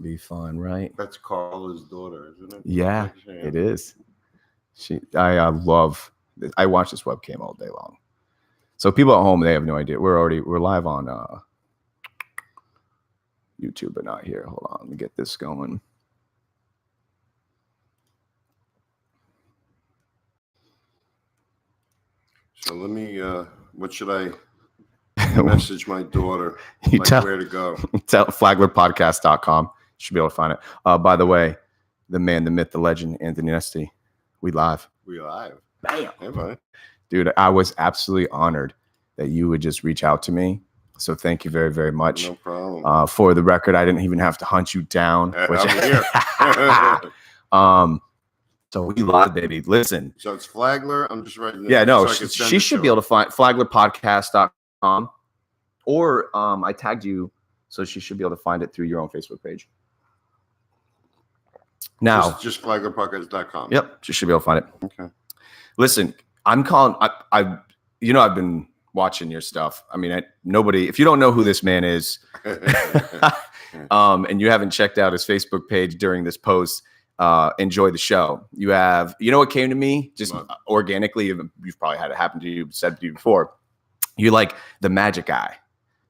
Be fun, right? That's Carla's daughter, isn't it? Yeah, it is. I watch this webcam all day long. So people at home, they have no idea. We're live on YouTube, but not here. Hold on, let me get this going. So let me. What should I message my daughter? Where to go? Tell flaglerpodcast.com. Should be able to find it. By the way, the man, the myth, the legend, Anthony Neste. We live. Bam. Hey, buddy. Dude, I was absolutely honored that you would just reach out to me. So thank you very, very much. No problem. For the record, I didn't even have to hunt you down. I'm here. So we live, baby. Listen. So it's Flagler. I'm just writing. Yeah, no, she should be able to find flaglerpodcast.com. Or I tagged you, so she should be able to find it through your own Facebook page. Now, just flaglerpodcast.com. Yep, she should be able to find it. Okay. Listen, I'm calling. I've been watching your stuff. I mean, nobody. If you don't know who this man is, and you haven't checked out his Facebook page during this post, enjoy the show. You know what came to me just organically. You've probably had it happen to you. Said to you before. You're like the magic eye.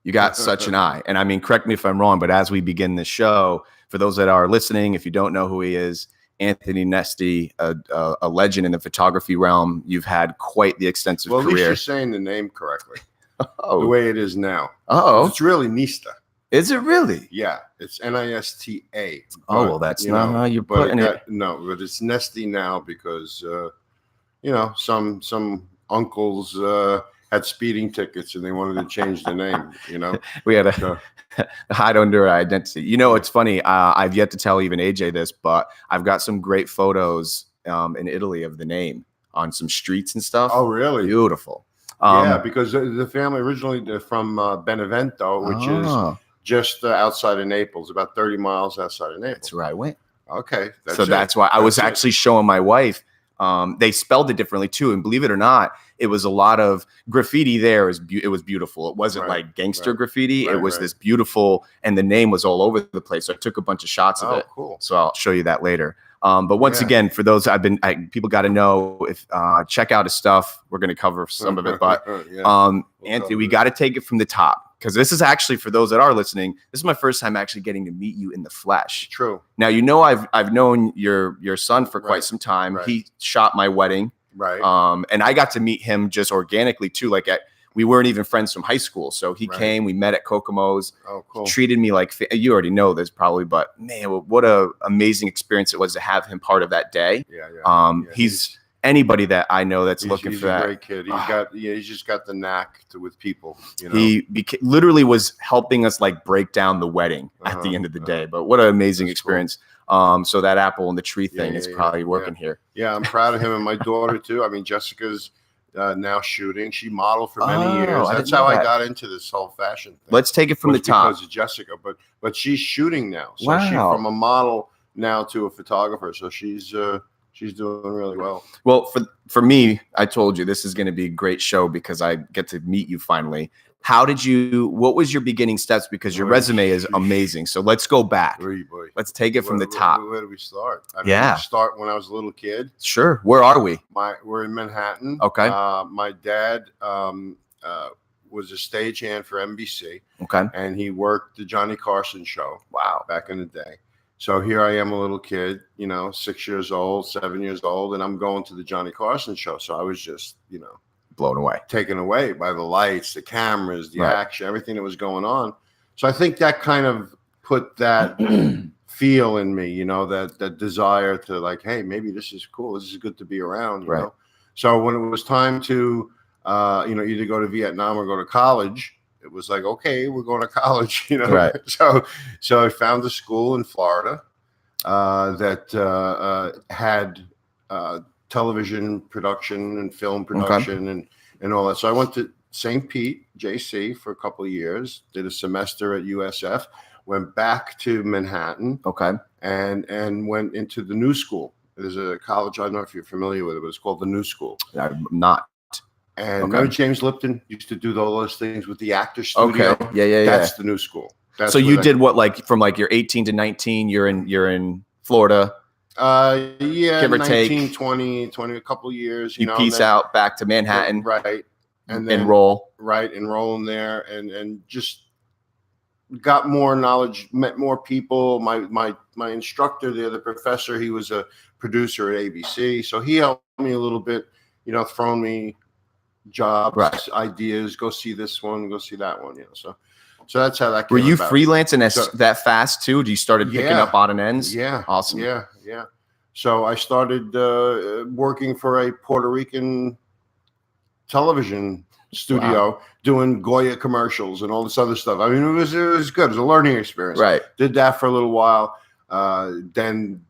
You got such an eye. And I mean, correct me if I'm wrong, but as we begin this show, for those that are listening, if you don't know who he is, Anthony Neste, a legend in the photography realm. You've had quite the extensive career. At least you're saying the name correctly. The way it is now. Oh. It's really Neste. Is it really? Yeah. It's Nista. Oh, well, that's not how you're putting it. No, but it's Neste now because, some uncles had speeding tickets and they wanted to change the name, We had to hide under our identity. It's funny. I've yet to tell even AJ this, but I've got some great photos in Italy of the name on some streets and stuff. Oh, really? Beautiful. Because the family originally from Benevento, which is just outside of Naples, about 30 miles outside of Naples. That's where I went. Okay. That's why I was actually showing my wife. They spelled it differently too, and believe it or not, it was a lot of graffiti there. It was beautiful. It wasn't like gangster graffiti. It was this beautiful, and the name was all over the place. So I took a bunch of shots of it. Cool. So I'll show you that later. But once again, for those people got to know, if check out his stuff. We're going to cover some of it, but Anthony, we got to take it from the top. Because this is actually, for those that are listening, this is my first time actually getting to meet you in the flesh. True. Now, I've known your son for quite some time. Right. He shot my wedding. Right. And I got to meet him just organically too. We weren't even friends from high school. So he came, we met at Kokomo's. Oh, cool. Treated me like, you already know this probably, but man, what a amazing experience it was to have him part of that day. Yeah. He's anybody that I know that's looking for that. He's a great kid. He's just got the knack with people. He literally was helping us break down the wedding at the end of the day. But what an amazing experience. Cool. So that apple in the tree thing is probably working here. Yeah, I'm proud of him and my daughter too. I mean, Jessica's now shooting. She modeled for many years. That's how I got into this whole fashion thing. Let's take it from the top. Because of Jessica, but she's shooting now. So she's from a model now to a photographer. So she's doing really well. Well, for me, I told you this is going to be a great show because I get to meet you finally. What was your beginning steps? Because your resume is amazing. So let's go back. Let's take it from the top. Where do we start? I start when I was a little kid. Sure. Where are we? We're in Manhattan. Okay. My dad was a stagehand for NBC. Okay. And he worked the Johnny Carson show. Wow. Back in the day. So here I am, a little kid, 6 years old, 7 years old, and I'm going to the Johnny Carson show. So I was just, blown away, taken away by the lights, the cameras, the action, everything that was going on. So I think that kind of put that feel in me, that desire to hey, maybe this is cool. This is good to be around, you know? So when it was time to, either go to Vietnam or go to college, it was okay, we're going to college, Right. So I found a school in Florida that had television production and film production and all that. So I went to St. Pete, JC, for a couple of years, did a semester at USF, went back to Manhattan. Okay. And went into the New School. There's a college, I don't know if you're familiar with it, but it's called the New School. I'm not. And remember James Lipton used to do all those things with the Actor Studio? Okay. Yeah. That's the New School. So you did what, like from like you're 18 to 19, you're in Florida. Yeah, give or 19, take 20, a couple of years. You peace out back to Manhattan, right? And then enroll in there, and just got more knowledge, met more people. My instructor there, the professor, he was a producer at ABC, so he helped me a little bit. Thrown me jobs, ideas. Go see this one, go see that one. So that's how that came about. Were you about. freelancing that fast too? You started picking up odd and ends? Yeah. Awesome. Yeah. So I started working for a Puerto Rican television studio, doing Goya commercials and all this other stuff. I mean, it was good. It was a learning experience. Right. Did that for a little while. Then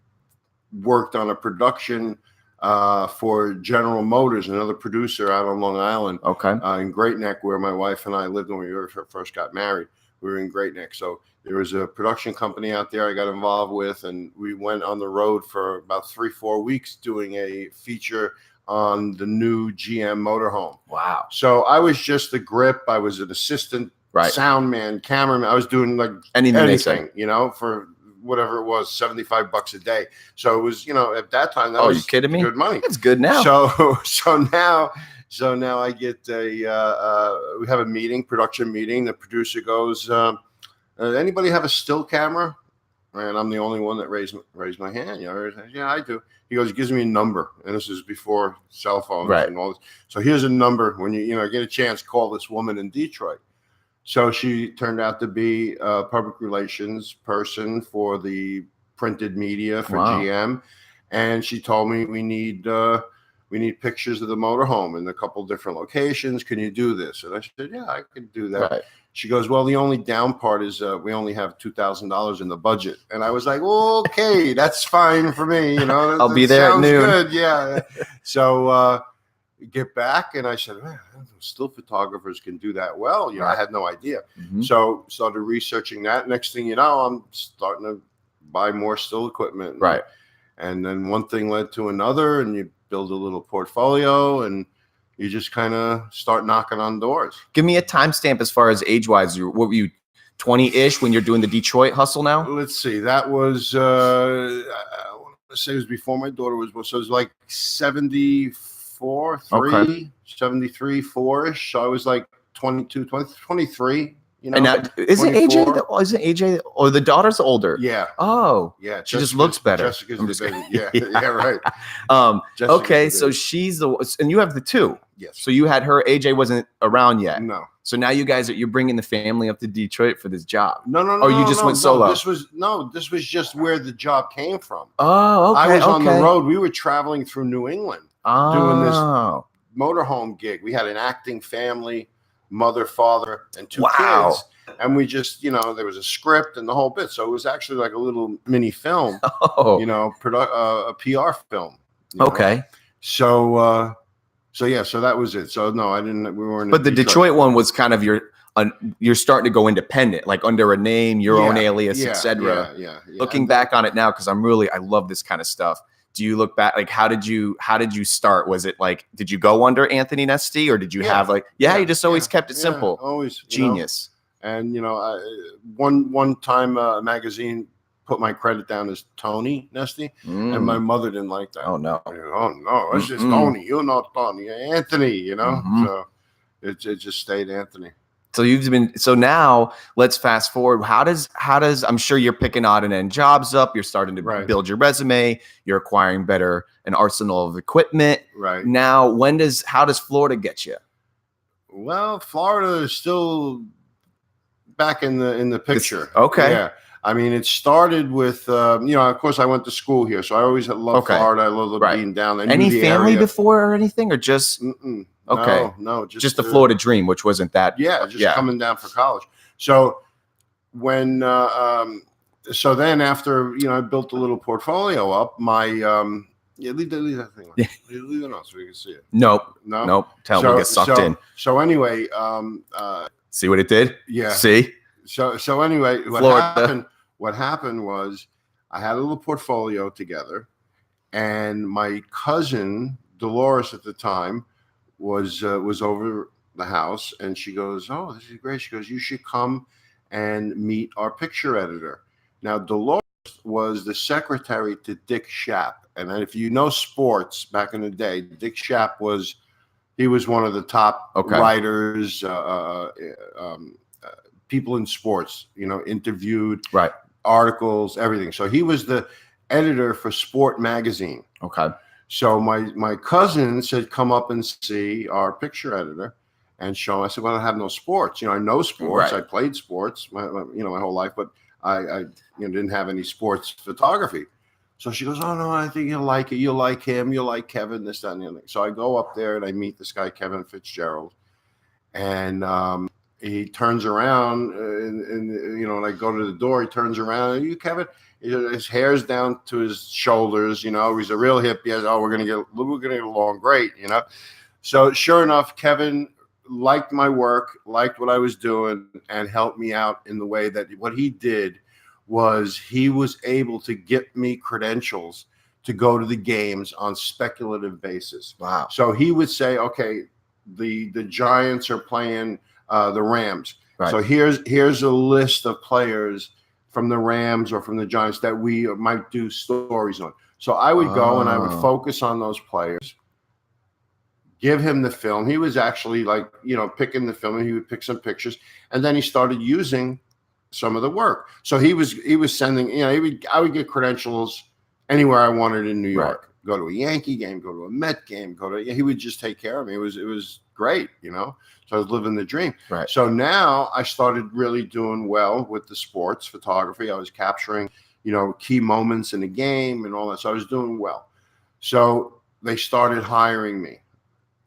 worked on a production for General Motors, another producer out on Long Island. Okay. In Great Neck, where my wife and I lived when we first got married. We were in Great Neck. So there was a production company out there I got involved with, and we went on the road for about 3-4 weeks doing a feature on the new GM motorhome. Wow. So I was just the grip. I was an assistant, sound man, cameraman. I was doing like anything, for whatever it was, $75 a day. So it was, at that time, that was you kidding me? Good money. It's good now. So now I get we have a meeting, production meeting. The producer goes, anybody have a still camera? And I'm the only one that raised my hand. Yeah, I do. He goes, he gives me a number, and this is before cell phones and all this. So here's a number. When you get a chance, call this woman in Detroit. So she turned out to be a public relations person for the printed media for GM, and she told me we need pictures of the motorhome in a couple different locations. Can you do this? And I said, yeah, I can do that. Right. She goes, well, the only down part is we only have $2,000 in the budget. And I was like, well, okay, that's fine for me. I'll be there at noon. Good. Yeah. So get back, and I said, man, still photographers can do that well. I had no idea. Mm-hmm. So started researching that. Next thing you know, I'm starting to buy more still equipment. Right. And then one thing led to another, and you build a little portfolio, and you just kind of start knocking on doors. Give me a timestamp as far as age-wise. What were you, 20-ish when you're doing the Detroit hustle now? Let's see. That was, I want to say it was before my daughter was born. So it was like 74, 73, 4-ish. So I was like 22, 23. And now, isn't AJ or the daughter's older? Yeah. Oh, yeah. She just looks better. Jessica's the baby. Yeah, yeah, right. Okay, so she's and you have the two. Yes. So you had her. AJ wasn't around yet. No. So now you're bringing the family up to Detroit for this job. No. Or you just went solo. This was just where the job came from. Oh, okay. I was on the road. We were traveling through New England doing this motorhome gig. We had an acting family. Mother, father, and two kids, and we just, there was a script and the whole bit. So it was actually like a little mini film, a PR film. Okay. So that was it. So no, I didn't. We weren't. But the Detroit one was kind of you're starting to go independent, like under a name, your own alias, etc. Yeah. Looking back on it now, because I love this kind of stuff. Do you look back, like how did you start? Was it like, did you go under Anthony Neste, or did you have you just always kept it simple? Always genius. And one time a magazine put my credit down as Tony Neste, and my mother didn't like that. Oh no, it's just Tony. You're not Tony, Anthony. So it just stayed Anthony. So now let's fast forward. How does I'm sure you're picking odd and end jobs up. You're starting to build your resume. You're acquiring an arsenal of equipment. Right. Now, how does Florida get you? Well, Florida is still back in the picture. Okay. Yeah. I mean, it started with, of course, I went to school here, so I always loved Florida. I loved being down there. Any family before or anything, or just? Okay. No, just the Florida dream, which wasn't that. Yeah, coming down for college. So when, so then after, I built a little portfolio up, my, leave that thing on. Leave it on so we can see it. Nope. Tell me to get sucked in. So anyway, see what it did? Yeah. See? So anyway, what happened was I had a little portfolio together, and my cousin Dolores at the time was over the house, and she goes, "Oh, this is great." She goes, "You should come and meet our picture editor. Now, Dolores was the secretary to Dick Schaap. And if you know sports back in the day, Dick Schaap was one of the top writers, people in sports, interviewed, articles, everything. So he was the editor for Sport Magazine. Okay. So my cousin said, come up and see our picture editor and show him. I said, well, I have no sports. I know sports. I played sports, my whole life, but I didn't have any sports photography. So she goes, oh, no, I think you'll like it. You'll like him. You'll like Kevin, this, that, and the other thing. So I go up there and I meet this guy, Kevin Fitzgerald. And he turns around and I go to the door. He turns around. Are you Kevin? His hair's down to his shoulders. He's a real hippie. We're gonna get along great. So sure enough, Kevin liked my work, liked what I was doing, and helped me out in the way that what he did was he was able to get me credentials to go to the games on speculative basis. Wow. So he would say, okay, the Giants are playing the Rams. Right. So here's a list of players from the Rams or from the Giants that we might do stories on. So I would go and I would focus on those players, give him the film. He was actually picking the film, and he would pick some pictures, and then he started using some of the work. So he was sending, I would get credentials anywhere I wanted in New York. Right. Go to a Yankee game, go to a Met game, he would just take care of me. It was great, So I was living the dream. Right. So now I started really doing well with the sports photography. I was capturing, key moments in the game and all that. So I was doing well. So they started hiring me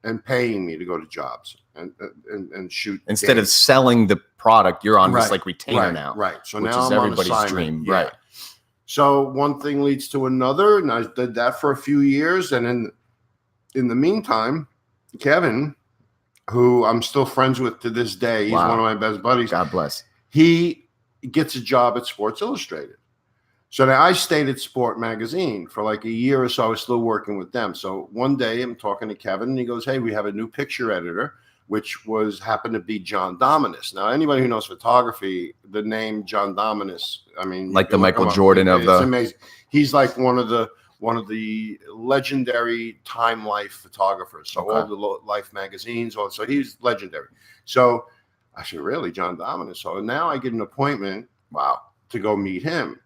and paying me to go to jobs and shoot. Instead of selling the product, you're on this retainer now. Right. So which now is I'm everybody's on dream. Yeah. Right. So one thing leads to another, and I did that for a few years. And in the meantime, Kevin, who I'm still friends with to this day, he's one of my best buddies. God bless. He gets a job at Sports Illustrated. So now I stayed at Sport Magazine for like a year or so. I was still working with them. So one day I'm talking to Kevin, and he goes, hey, we have a new picture editor, which happened to be John Dominus. Now, anybody who knows photography, the name John Dominus, like the Michael Jordan of it's amazing. He's like one of the legendary Time Life photographers. So all the Life magazines, so he's legendary. So I said, really, John Dominus? So now I get an appointment, to go meet him.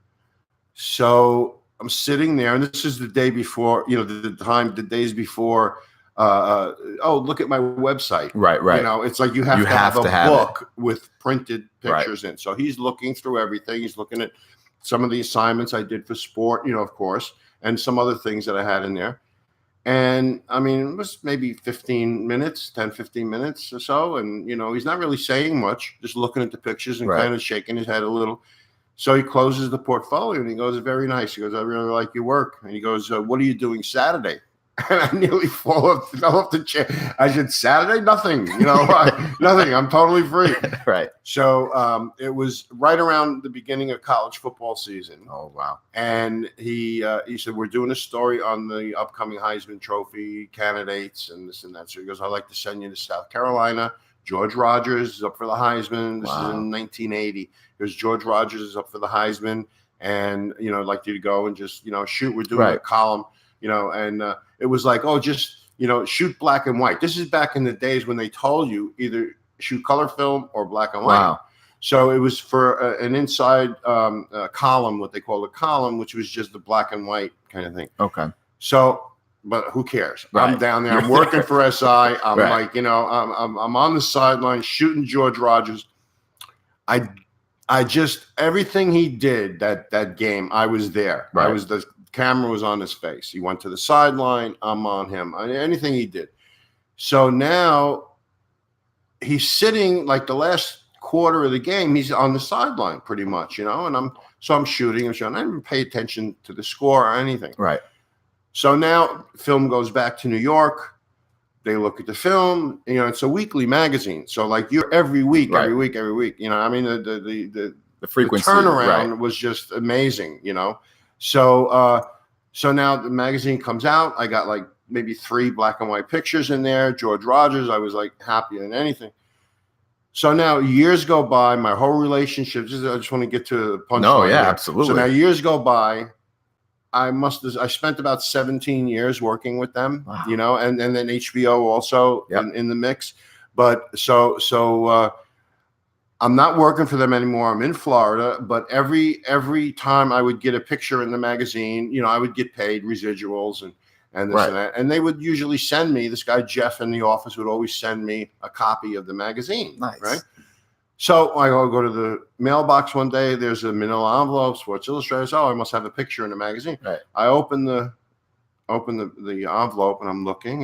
So I'm sitting there, and this is the day before, the days before. Look at my website. Right. It's like you have to have a book with printed pictures in. So he's looking through everything. He's looking at some of the assignments I did for sport, of course, and some other things that I had in there. And it was maybe 15 minutes or so. And, he's not really saying much, just looking at the pictures and kind of shaking his head a little. So he closes the portfolio and he goes, very nice. He goes, I really like your work. And he goes, what are you doing Saturday? And I nearly fell off the chair. I said, Saturday? Nothing, nothing. I'm totally free. Right. So it was right around the beginning of college football season. Oh, wow. And he said, we're doing a story on the upcoming Heisman Trophy candidates and this and that. So he goes, I'd like to send you to South Carolina. George Rogers is up for the Heisman. This is in 1980. There's George Rogers is up for the Heisman. And, I'd like you to go and just, shoot. We're doing a column, and it was like, just, shoot black and white. This is back in the days when they told you either shoot color film or black and white. Wow. So it was for an inside column, what they call a column, which was just the black and white kind of thing. Okay. So, but who cares? Right. I'm down there. I'm working for SI. I'm like, I'm on the sideline shooting George Rogers. I just, everything he did that game, I was there. Right. The camera was on his face. He went to the sideline. I'm on him. Anything he did. So now he's sitting like the last quarter of the game. He's on the sideline pretty much, and I'm shooting and shooting. I didn't pay attention to the score or anything. Right. So now film goes back to New York. They look at the film, it's a weekly magazine. So like you're every week, every week. The frequency, the turnaround was just amazing, So now the magazine comes out. I got like maybe 3 black and white pictures in there. George Rogers, I was like happier than anything. So now years go by, my whole relationship, I just want to get to the punchline. No, yeah, here. absolutely. So now years go by. I spent about 17 years working with them, Wow. you know, and then HBO also in the mix. But so I'm not working for them anymore. I'm in Florida, but every time I would get a picture in the magazine, you know, I would get paid residuals and this and that. And they would usually send me, this guy Jeff in the office would always send me a copy of the magazine. Nice. Right. So I go to the mailbox one day. There's a manila envelope, Sports Illustrated. Oh, I must have a picture in the magazine. Right. I open the envelope and I'm looking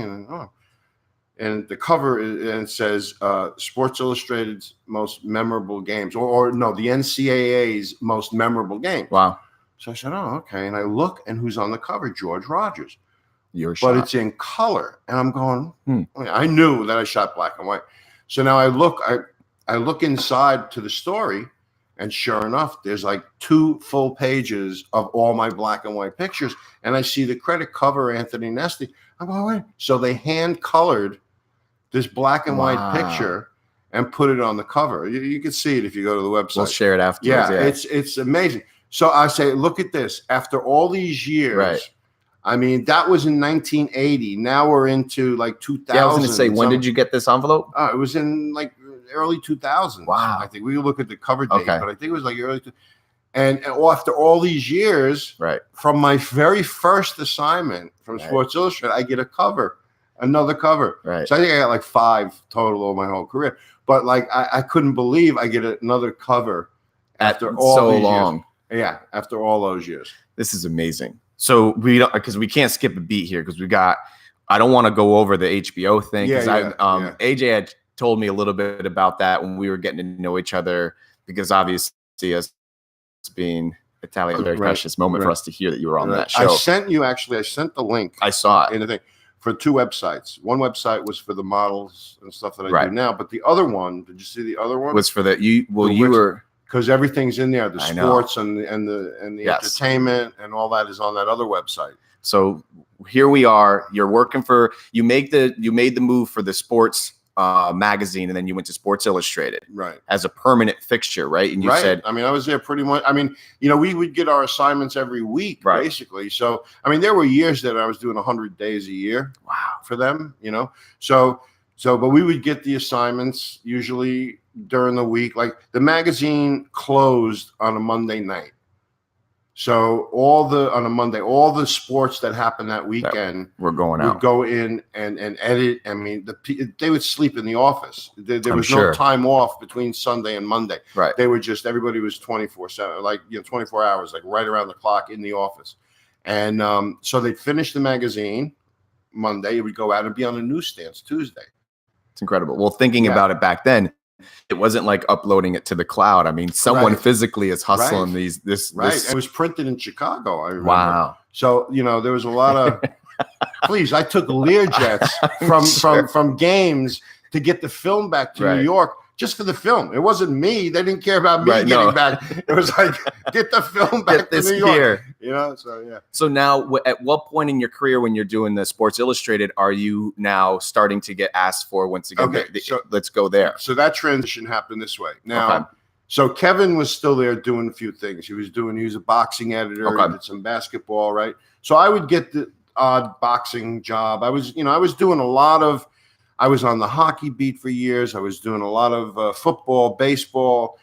and the cover and it says Sports Illustrated's most memorable games, or no, the NCAA's most memorable games. Wow. So I said, oh, okay. And I look, and who's on the cover? George Rogers. But it's in color, and I'm going. I knew that I shot black and white. So now I look inside to the story, and sure enough, there's like 2 full pages of all my black and white pictures, and I see the credit cover, Anthony Neste. I'm going, wait. So they hand colored this black and white picture and put it on the cover. You can see it if you go to the website. We'll share it afterwards. Yeah, it's amazing. So I say, look at this. After all these years. Right. I mean, that was in 1980. Now we're into like 2000. Yeah, I was going to say, when did you get this envelope? It was in like early 2000s. Wow. I think we look at the cover date, but I think it was like early. And after all these years, from my very first assignment from Sports Illustrated, I get another cover. Right. So I think I got like 5 total over my whole career. But like, I couldn't believe I get another cover after all so these long. Years. Yeah, after all those years. This is amazing. So because we can't skip a beat here because I don't want to go over the HBO thing because AJ had told me a little bit about that when we were getting to know each other, because obviously us being Italian, very precious moment for us to hear that you were on that show. I sent the link. I saw it in the thing for 2 websites. One website was for the models and stuff that I do now, but the other one, did you see the other one? Was for you were. Because everything's in there, the sports and the entertainment and all that is on that other website. So here we are. You're working you made the move for the sports magazine, and then you went to Sports Illustrated, right, as a permanent fixture, right? And you said, I mean, I was there pretty much. I mean, you know, we would get our assignments every week, basically. So, I mean, there were years that I was doing 100 days a year. Wow, for them, you know. So, but we would get the assignments usually during the week. Like the magazine closed on a Monday night. So all the sports that happened that weekend would go in and edit. I mean, they would sleep in the office. There was no time off between Sunday and Monday. Right. They were everybody was 24/7, like 24 hours, like right around the clock in the office. And so they'd finish the magazine Monday. It would go out and be on the newsstands Tuesday. It's incredible. Well, thinking about it back then, it wasn't like uploading it to the cloud. I mean, someone physically is hustling this. It was printed in Chicago, I remember. Wow. So, you know, there was a lot of, please, I took Learjets from games to get the film back to New York just for the film. It wasn't me. They didn't care about me getting back. It was like, get the film back to New York. You know, so yeah. So now, at what point in your career, when you're doing the Sports Illustrated, are you now starting to get asked for once again? Okay, so let's go there. So that transition happened this way. Now, so Kevin was still there doing a few things. He was a boxing editor. He did some basketball, right? So I would get the odd boxing job. I was doing a lot of. I was on the hockey beat for years. I was doing a lot of football, baseball,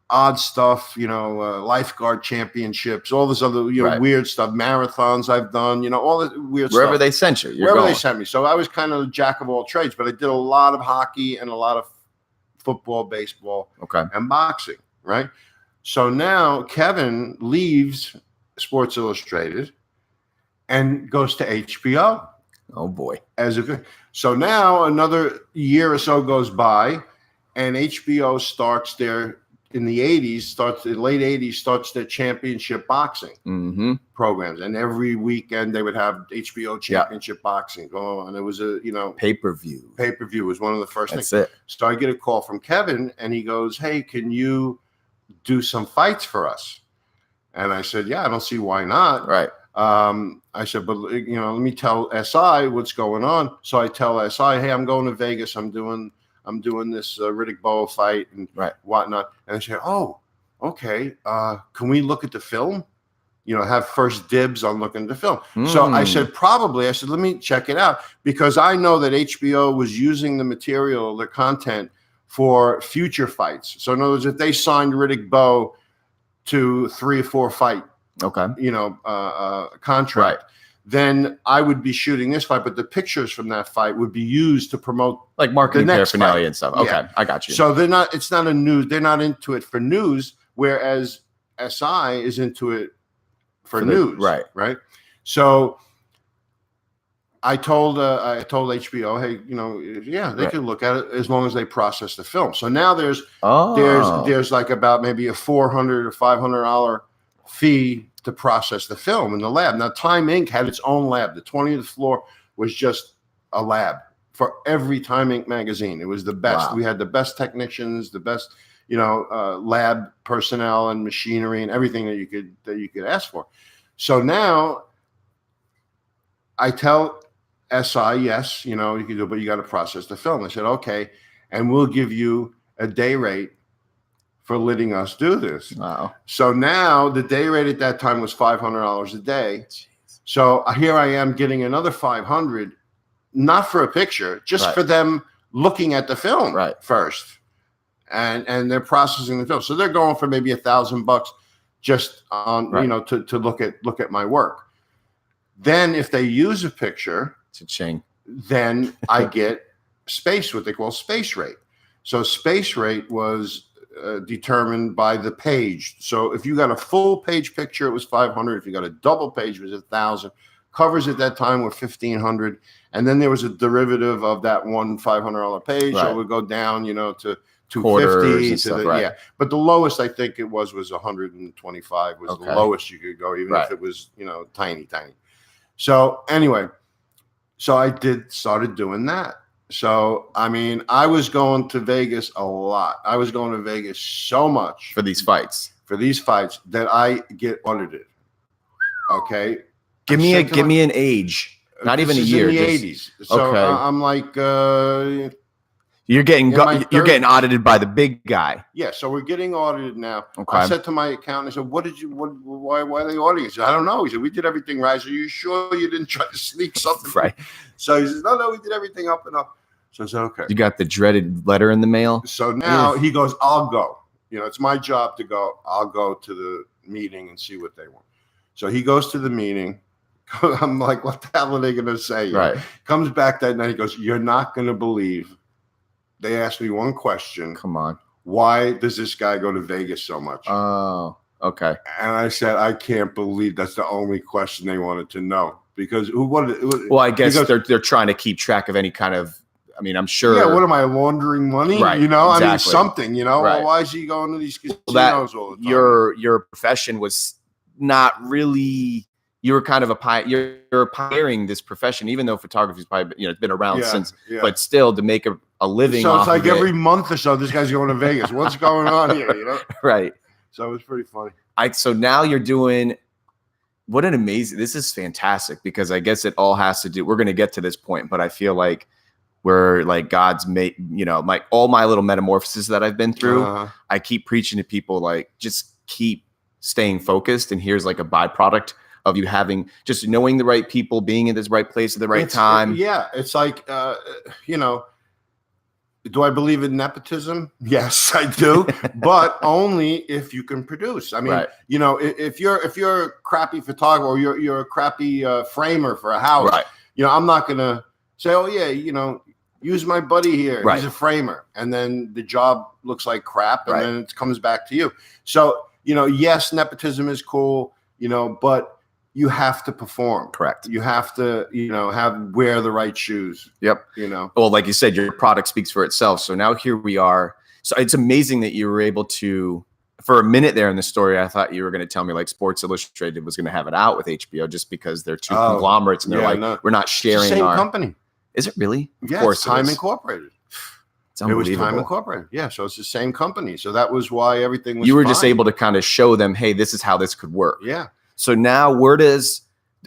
odd stuff, lifeguard championships, all this other weird stuff, marathons I've done, all the weird stuff. Wherever they sent you. Wherever they sent me. So I was kind of a jack of all trades, but I did a lot of hockey and a lot of football, baseball, and boxing, right? So now Kevin leaves Sports Illustrated and goes to HBO. Oh, boy. So now another year or so goes by, and HBO starts their in the late 80s, starts their championship boxing programs. And every weekend they would have HBO championship boxing. Oh, and it was a, pay-per-view. Pay-per-view was one of the first things. That's it. So I get a call from Kevin and he goes, "Hey, can you do some fights for us?" And I said, "Yeah, I don't see why not." Right. I said, "But let me tell SI what's going on." So I tell SI, "Hey, I'm going to Vegas. I'm doing I'm doing this Riddick Bowe fight and whatnot. And I said, oh, okay. Can we look at the film? You know, have first dibs on looking at the film. So I said, let me check it out, because I know that HBO was using the material, the content, for future fights. So in other words, if they signed Riddick Bowe to 3 or 4 fight, contract, then I would be shooting this fight, but the pictures from that fight would be used to promote like marketing paraphernalia and stuff. Okay, I got you. So they're not into it for news, whereas SI is into it for news. Right. So I told HBO, hey, you know, they could look at it as long as they process the film. So now there's like about maybe a $400 or $500 fee to process the film in the lab. Now, Time Inc. had its own lab. The 20th floor was just a lab for every Time Inc. magazine. It was the best. Wow. We had the best technicians, the best, lab personnel and machinery and everything that you could ask for. So now I tell SI, yes, you can do it, but you got to process the film. I said, okay, and we'll give you a day rate for letting us do this. Wow. So now the day rate at that time was $500 a day. Jeez. So here I am getting another $500, not for a picture, just for them looking at the film first. And they're processing the film. So they're going for maybe $1,000 just on, to look at my work. Then if they use a picture, then I get what they call space rate. So space rate was determined by the page. So if you got a full page picture, it was $500. If you got a double page, it was $1,000. Covers at that time were $1,500. And then there was a derivative of that one $500 page. So it would go down, to $250 But the lowest I think it was $125 was the lowest you could go, even if it was, tiny. So anyway, I started doing that. So, I mean, I was going to Vegas a lot. I was going to Vegas so much for these fights that I get audited. Okay. Give me an age, not even a year. In the 80s. So I'm like, you're getting audited by the big guy. Yeah. So we're getting audited now. Okay. I said to my accountant, I said, why are they auditing? He said, I don't know. He said, we did everything right. So you sure you didn't try to sneak something? Right. So he says, no, we did everything up and up. So I said, okay. You got the dreaded letter in the mail. So now he goes, I'll go. It's my job to go. I'll go to the meeting and see what they want. So he goes to the meeting. I'm like, what the hell are they going to say? Right. Comes back that night. He goes, you're not going to believe. They asked me one question. Come on. Why does this guy go to Vegas so much? Oh, okay. And I said, I can't believe that's the only question they wanted to know. Because well, I guess they're trying to keep track of any kind of, I mean, I'm sure. Yeah, what am I, laundering money? Right, exactly. I mean, something, Right. Well, why is he going to these casinos all the time? Your profession was not really, you were kind of you're pioneering this profession, even though photography is probably, it's been around since, but still to make a living. So it's like every month or so, this guy's going to Vegas. What's going on here, Right. So it was pretty funny. So now you're doing, what an amazing, this is fantastic, because I guess it all has to do, we're going to get to this point, but I feel like we're like God's made, all my little metamorphoses that I've been through, I keep preaching to people, like, just keep staying focused. And here's like a byproduct of you having, just knowing the right people, being in this right place at the right time. It's like, do I believe in nepotism? Yes, I do, but only if you can produce. I mean, if you're a crappy photographer or you're a crappy framer for a house, I'm not gonna say, oh yeah, use my buddy here. He's a framer, and then the job looks like crap, and then it comes back to you. So yes, nepotism is cool, but you have to perform. Correct. You have to, wear the right shoes. Yep. Well, like you said, your product speaks for itself. So now here we are. So it's amazing that you were able to, for a minute there in the story, I thought you were going to tell me like Sports Illustrated was going to have it out with HBO just because they're two conglomerates and they're we're not sharing. It's the same company. Is it really? Of course, Time Incorporated. It's unbelievable. It was Time Incorporated. Yeah, so it's the same company. So that was why everything was You were just able to kind of show them, hey, this is how this could work. Yeah. So now where does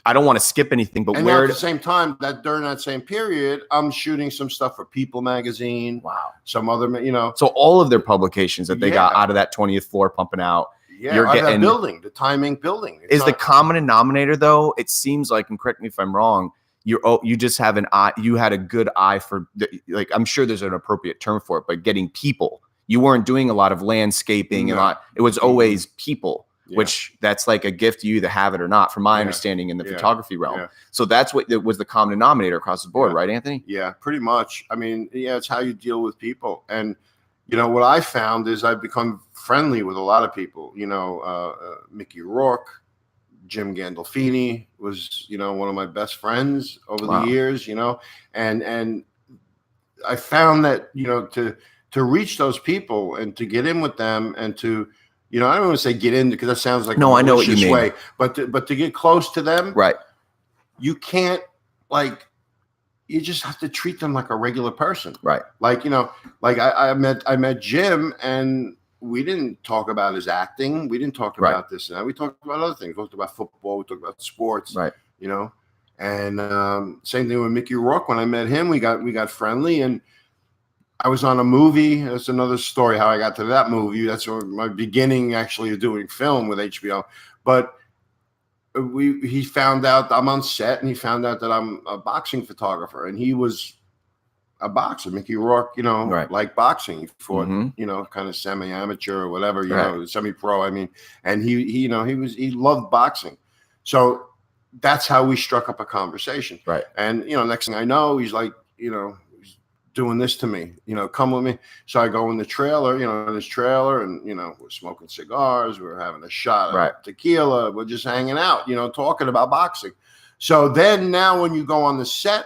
I don't want to skip anything, but and where at the same time, that during that same period, I'm shooting some stuff for People magazine. Wow. Some other, you know. So all of their publications that they got out of that 20th floor pumping out. Yeah, you're getting building, the Time Inc. building. Is the common denominator though? It seems like, and correct me if I'm wrong, you just have an eye. You had a good eye for like, I'm sure there's an appropriate term for it, but getting people. You weren't doing a lot of landscaping and it was always people. Yeah. Which that's like a gift. You either have it or not, from my understanding in the photography realm. Yeah. So that's what was the common denominator across the board, right, Anthony? Yeah, pretty much. I mean, it's how you deal with people. And, you know, what I found is I've become friendly with a lot of people. You know, Mickey Rourke, Jim Gandolfini was, you know, one of my best friends over the years, you know, and I found that, you know, to reach those people and to get in with them and to, you know, I don't want to say get in because that sounds like I know what you mean. Way, but to get close to them, right? You can't you just have to treat them like a regular person, right? Like, you know, like I met Jim, and we didn't talk about his acting, we didn't talk about this and that. We talked about other things. We talked about football, we talked about sports, right? You know, and same thing with Mickey Rourke. When I met him, we got friendly, and I was on a movie. That's another story how I got to that movie. That's my beginning actually of doing film with HBO. But he found out I'm on set, and he found out that I'm a boxing photographer, and he was a boxer. Mickey Rourke, you know, like boxing. He fought, you know, kind of semi-amateur or whatever, you know, semi-pro. I mean, and he you know, he loved boxing. So that's how we struck up a conversation. Right. And, you know, next thing I know, he's like, you know, doing this to me, you know, come with me. So I go in the trailer, you know, in this trailer, and, you know, we're smoking cigars, we're having a shot of tequila, we're just hanging out, you know, talking about boxing. So then now when you go on the set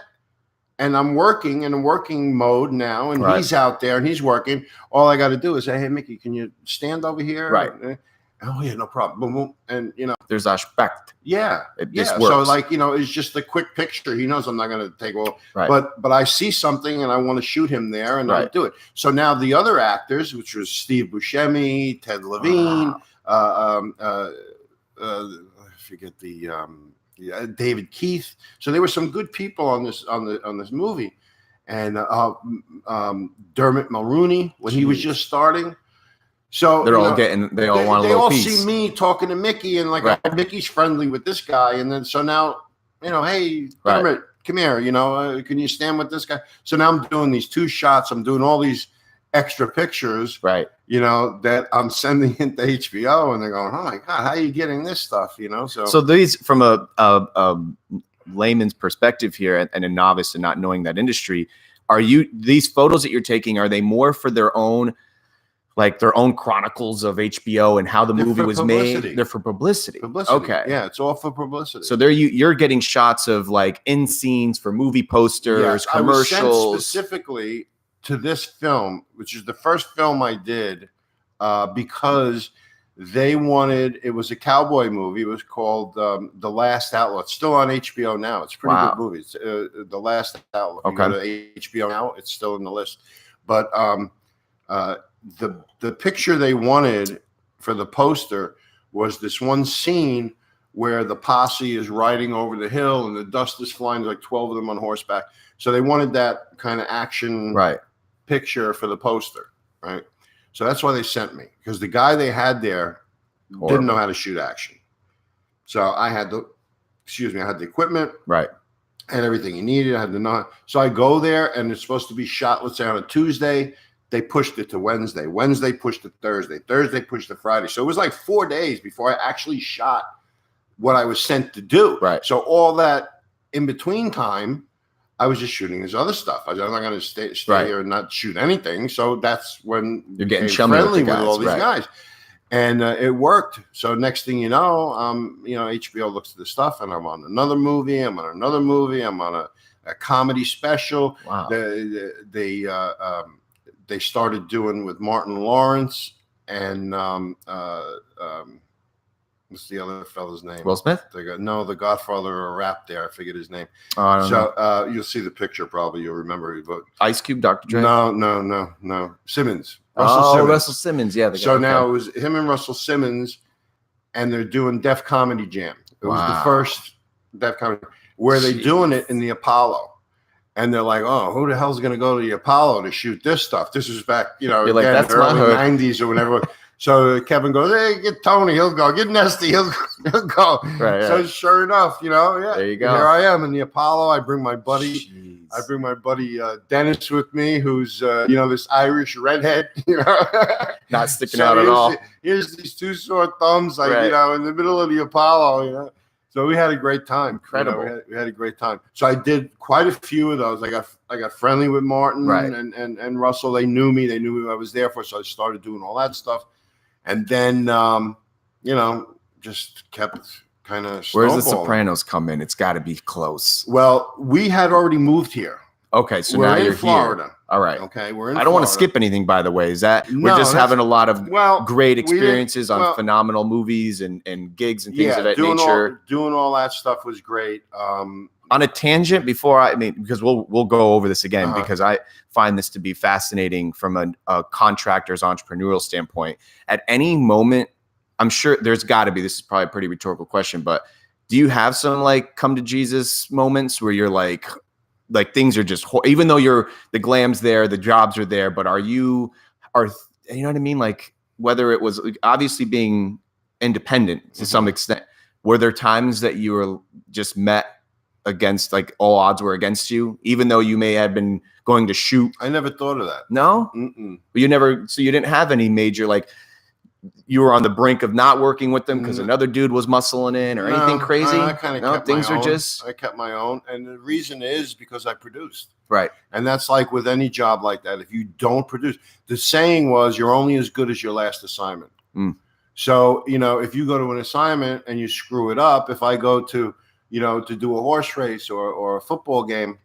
and I'm working in a working mode now, and he's out there and he's working, all I got to do is say, hey, Mickey, can you stand over here? Right. Oh yeah, no problem. Boom, boom. And, you know, there's aspect. Yeah. It just works. So like, you know, it's just a quick picture. He knows I'm not going to take all, right. But I see something and I want to shoot him there, and I do it. So now the other actors, which was Steve Buscemi, Ted Levine, I forget David Keith. So there were some good people on this movie, and Dermot Mulroney when he was just starting. So they're all they all want a little piece. They all see me talking to Mickey, and like, oh, Mickey's friendly with this guy, and then so now, you know, hey, Dermot, come here, you know, can you stand with this guy? So now I'm doing these 2 shots. I'm doing all these extra pictures, you know, that I'm sending into HBO, and they're going, oh my God, how are you getting this stuff? You know, so these, from a layman's perspective here, and a novice and not knowing that industry, these photos that you're taking, are they more for their own, like their own chronicles of HBO and how the movie was made? They're for publicity. Okay. Yeah, it's all for publicity. So you're getting shots of like in scenes for movie posters, commercials. I was sent specifically to this film, which is the first film I did, because they wanted, it was a cowboy movie. It was called The Last Outlaw. It's still on HBO now. It's a pretty good movie. It's The Last Outlaw. If you go to HBO now, it's still in the list. But the picture they wanted for the poster was this one scene where the posse is riding over the hill and the dust is flying. There's like 12 of them on horseback. So they wanted that kind of action picture for the poster, right? So that's why they sent me, because the guy they had there didn't know how to shoot action. So I had the equipment, and everything he needed. I had to know. So I go there, and it's supposed to be shot, let's say, on a Tuesday. They pushed it to Wednesday. Wednesday pushed to Thursday. Thursday pushed to Friday. So it was like 4 days before I actually shot what I was sent to do. Right. So all that in between time, I was just shooting his other stuff. I'm not going to stay here and not shoot anything. So that's when you're getting friendly with all these guys. And it worked. So next thing you know, you know, HBO looks at the stuff, and I'm on another movie. I'm on another movie. I'm on a comedy special. Wow. They started doing with Martin Lawrence and what's the other fellow's name? Will Smith? The Godfather of rap there. I forget his name. Oh, I don't know. You'll see the picture probably. You'll remember. But Ice Cube, Dr. Dre? No. Simmons. Russell Simmons. Yeah. So now it was him and Russell Simmons, and they're doing Def Comedy Jam. It was the first that kind of where they're doing it in the Apollo. And they're like, oh, who the hell's going to go to the Apollo to shoot this stuff? This is back, You're again, like, that's early my hood. 90s or whenever. So Kevin goes, hey, get Tony. He'll go. Get Neste. He'll go. Right, so sure enough, yeah. There you go. Here I am in the Apollo. I bring my buddy. Jeez. I bring my buddy Dennis with me, who's this Irish redhead. Not sticking out at all. Here's these two sore thumbs, like Right. in the middle of the Apollo. So we had a great time. Incredible. We had a great time. So I did quite a few of those. I got friendly with Martin Right. and Russell. They knew me. They knew who I was there for. So I started doing all that stuff. And then, just kept kind of Where's the Sopranos come in? It's got to be close. Well, we had already moved here. Okay, so we're now in you're Florida. Here. All right. Okay, we're in I don't want to Florida. skip anything, by the way. Is that No, we're just having a lot of well, great experiences on well, phenomenal movies and gigs and things of that nature. Doing all that stuff was great. On a tangent, because we'll go over this again, because I find this to be fascinating from a contractor's entrepreneurial standpoint. At any moment, I'm sure there's got to be, this is probably a pretty rhetorical question, but do you have some like come to Jesus moments where you're like things are just, even though the glam's there, the jobs are there, but you know what I mean? Like whether it was obviously being independent to some extent, were there times that you were just met against, like all odds were against you, even though you may have been going to shoot? I never thought of that. No? Mm-mm. So you didn't have any major, like you were on the brink of not working with them because another dude was muscling in or anything crazy? I kind of kept things my are own. just. I kept my own. And the reason is because I produced. Right. And that's like with any job like that. If you don't produce, the saying was you're only as good as your last assignment. Mm. So, if you go to an assignment and you screw it up, if I go to, to do a horse race or a football game,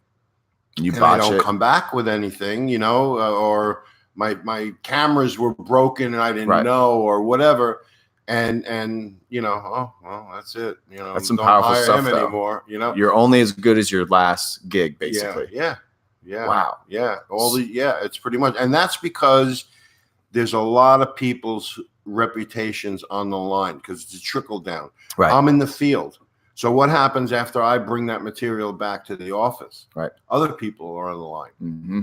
and I don't come back with anything, or my cameras were broken and I didn't know or whatever. And oh, well, that's it. That's some don't powerful hire stuff him though. Anymore, You're only as good as your last gig, basically. Yeah. Wow. Yeah. It's pretty much. And that's because there's a lot of people's reputations on the line because it's a trickle down. Right. I'm in the field. So what happens after I bring that material back to the office? Right. Other people are on the line. Mm-hmm.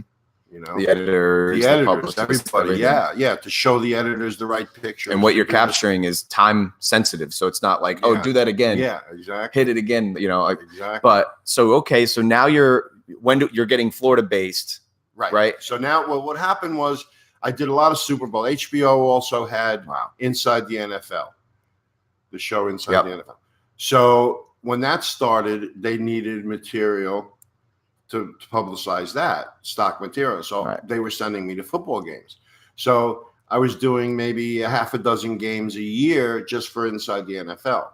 The editors, everybody. Yeah. To show the editors the right picture. And what you're capturing is time sensitive. So it's not like, do that again. Yeah, exactly. Hit it again. Exactly. But so now you're getting Florida based. Right. So now what happened was I did a lot of Super Bowl. HBO also had Inside the NFL, the show Inside the NFL. So when that started, they needed material to publicize that stock material. So they were sending me to football games. So I was doing maybe a half a dozen games a year just for Inside the NFL.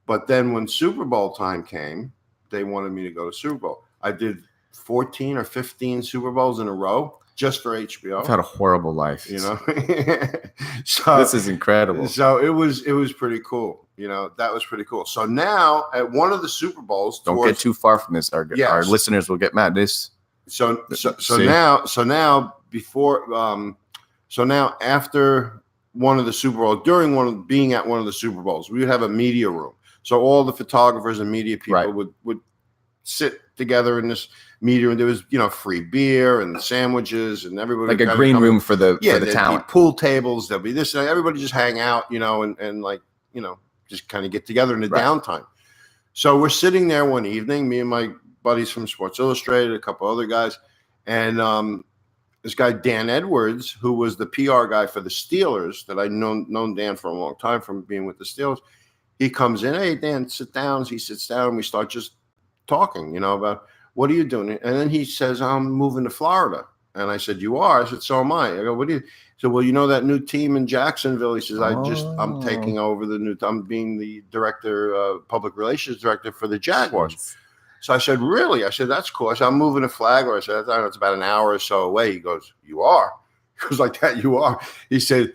But then when Super Bowl time came, they wanted me to go to Super Bowl. I did 14 or 15 Super Bowls in a row just for HBO. I've had a horrible life. So this is incredible. So it was pretty cool. That was pretty cool. So now at one of the Super Bowls, don't get too far from this. Our listeners will get mad. So now after one of the Super Bowls, being at one of the Super Bowls, we would have a media room. So all the photographers and media people would sit together in this media room. There was free beer and sandwiches and everybody like a green room for the talent. Pool tables. There'll be this and everybody just hang out, and just kind of get together in the downtime. So we're sitting there one evening, me and my buddies from Sports Illustrated, a couple other guys, and this guy Dan Edwards, who was the PR guy for the Steelers, that I'd known Dan for a long time from being with the Steelers. He comes in, hey Dan, sit down. He sits down, and we start just talking, about what are you doing? And then he says, I'm moving to Florida. And I said, you are? I said, so am I. I go, what do you? He said, well, that new team in Jacksonville. He says, I'm taking over I'm being the director, public relations director for the Jaguars. Jeez. So I said, really? I said, that's cool. I said, I'm moving to Flagler. I said, I thought it's about an hour or so away. He goes, you are? He goes like that, you are. He said,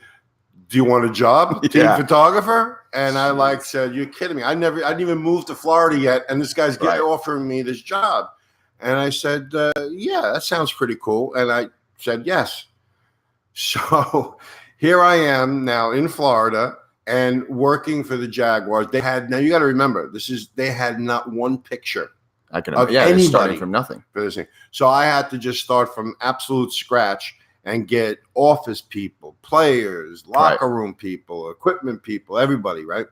do you want a job? Team photographer? And I said, you're kidding me. I didn't even move to Florida yet. And this guy's offering me this job. And I said, yeah, that sounds pretty cool. And I said, yes. So here I am now in Florida. and working for the Jaguars, now you got to remember, they had not one picture of anybody anybody from nothing for this thing. So I had to just start from absolute scratch and get office people, players, locker room people, equipment people, everybody, right?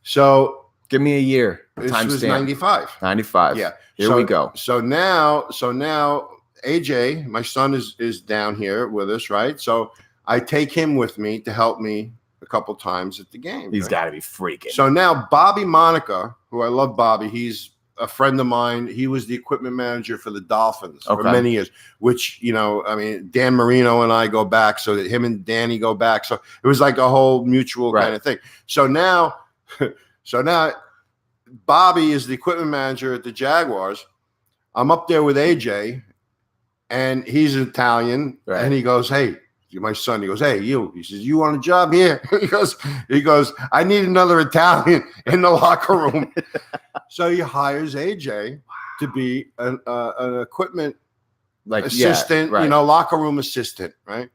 So give me a year. This was 95. 95. Yeah. Here we go. So now AJ, my son is down here with us, right? So I take him with me to help me a couple times at the game. He's got to be freaking. So now Bobby Monica, who I love Bobby, he's a friend of mine. He was the equipment manager for the Dolphins for many years, which, Dan Marino and I go back, so that him and Danny go back. So it was like a whole mutual kind of thing. So now Bobby is the equipment manager at the Jaguars. I'm up there with AJ, and he's Italian, and he goes, "Hey, my son." He goes, "Hey, you." He says, "You want a job here?" He goes, "I need another Italian in the locker room." So he hires AJ to be an equipment assistant, locker room assistant, right?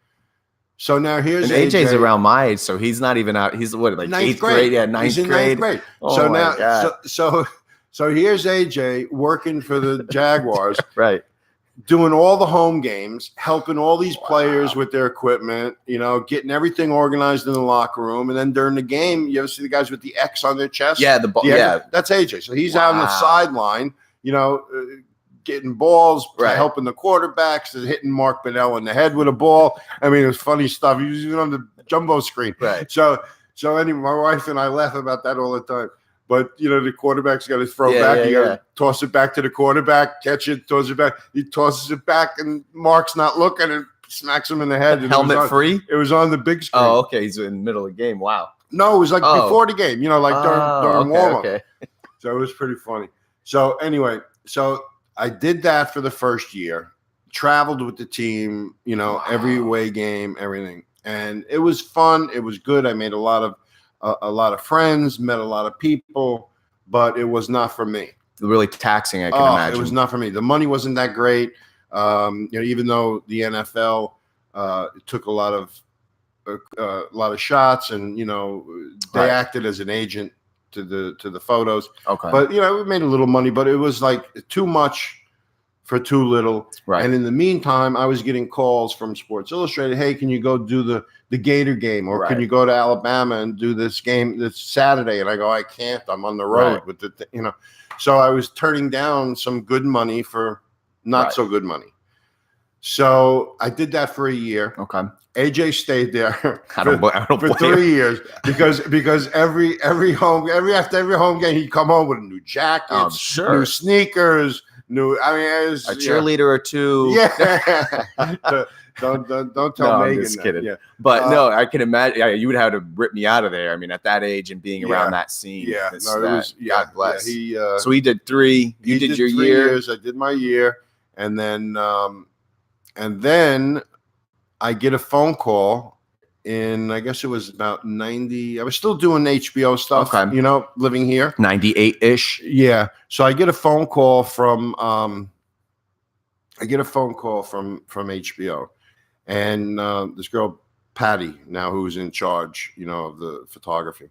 So now here's AJ's around my age, so he's not even out. He's what, like ninth 8th grade? Yeah, ninth grade. Oh, so now, God. So here's AJ working for the Jaguars, right? Doing all the home games, helping all these players with their equipment, getting everything organized in the locker room. And then during the game, you ever see the guys with the X on their chest? Yeah, that's AJ. So he's out on the sideline, getting balls, helping the quarterbacks, hitting Mark Bennell in the head with a ball. I mean, it was funny stuff. He was even on the jumbo screen. Right. So anyway, my wife and I laugh about that all the time. But, the quarterback's got to throw back. You got to toss it back to the quarterback, catch it, toss it back. He tosses it back, and Mark's not looking and smacks him in the head. Helmet free? It was on the big screen. Oh, okay. He's in the middle of the game. Wow. No, it was like before the game, during warm-up. Okay. So it was pretty funny. So anyway, I did that for the first year, traveled with the team, every away game, everything. And it was fun. It was good. I made a lot of friends, met a lot of people, but it was not for me. Really taxing, I can imagine. It was not for me. The money wasn't that great. Even though the NFL took a lot of shots, and they acted as an agent to the photos. Okay. But we made a little money, but it was like too much for too little. Right. And in the meantime, I was getting calls from Sports Illustrated. Hey, can you go do the Gator game, or can you go to Alabama and do this game this Saturday? And I go, I can't. I'm on the road with the. So I was turning down some good money for not so good money. So I did that for a year. Okay. AJ stayed there for 3 years because every home game he'd come home with a new jacket, new sneakers, it was a cheerleader or two. Yeah. Don't tell Megan. I'm just kidding. Yeah. But no, I can imagine. Yeah, you would have to rip me out of there. I mean, at that age and being around that scene. Yeah. God bless. Yeah, so he did 3. You did your 3 year. years. I did my year, and then I get a phone call in, I guess it was about 90. I was still doing HBO stuff, living here. 98-ish. Yeah. So I get a phone call from HBO, and this girl, Patty, now who's in charge, of the photography.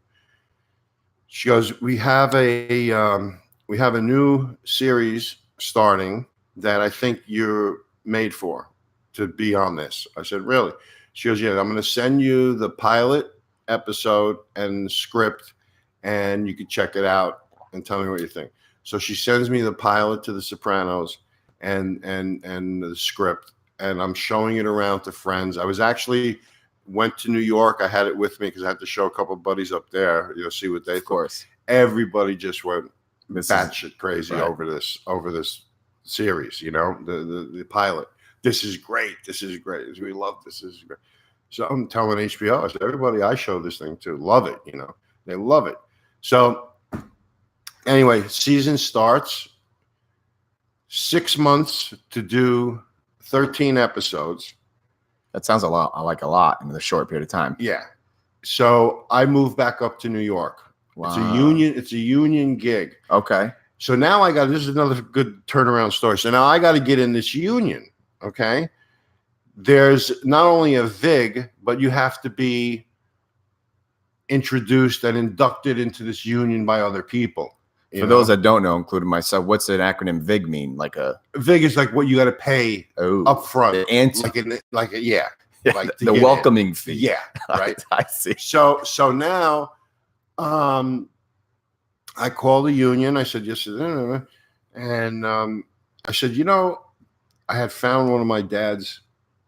She goes, we have a new series starting that I think you're made for to be on this. I said, really? She goes, yeah, I'm going to send you the pilot episode and the script, and you can check it out and tell me what you think. So she sends me the pilot to the Sopranos and the script, and I'm showing it around to friends. I was actually went to New York. I had it with me because I had to show a couple of buddies up there, see what they thought. Of course. Everybody just went batshit crazy over this series, the pilot. This is great. This is great. We love this. This is great. So I'm telling HBO, I said, everybody I show this thing to love it. They love it. So anyway, season starts. 6 months to do 13 episodes. That sounds like a lot in a short period of time. Yeah. So I moved back up to New York. Wow. It's a union gig. Okay. So now this is another good turnaround story. So now I got to get in this union. Okay. There's not only a VIG, but you have to be introduced and inducted into this union by other people. For those that don't know, including myself, what's an acronym VIG mean? Like a VIG is like what you got to pay up front, like the welcoming fee. Yeah, right. I see. So now, I called the union. I said yes, and I said, I had found one of my dad's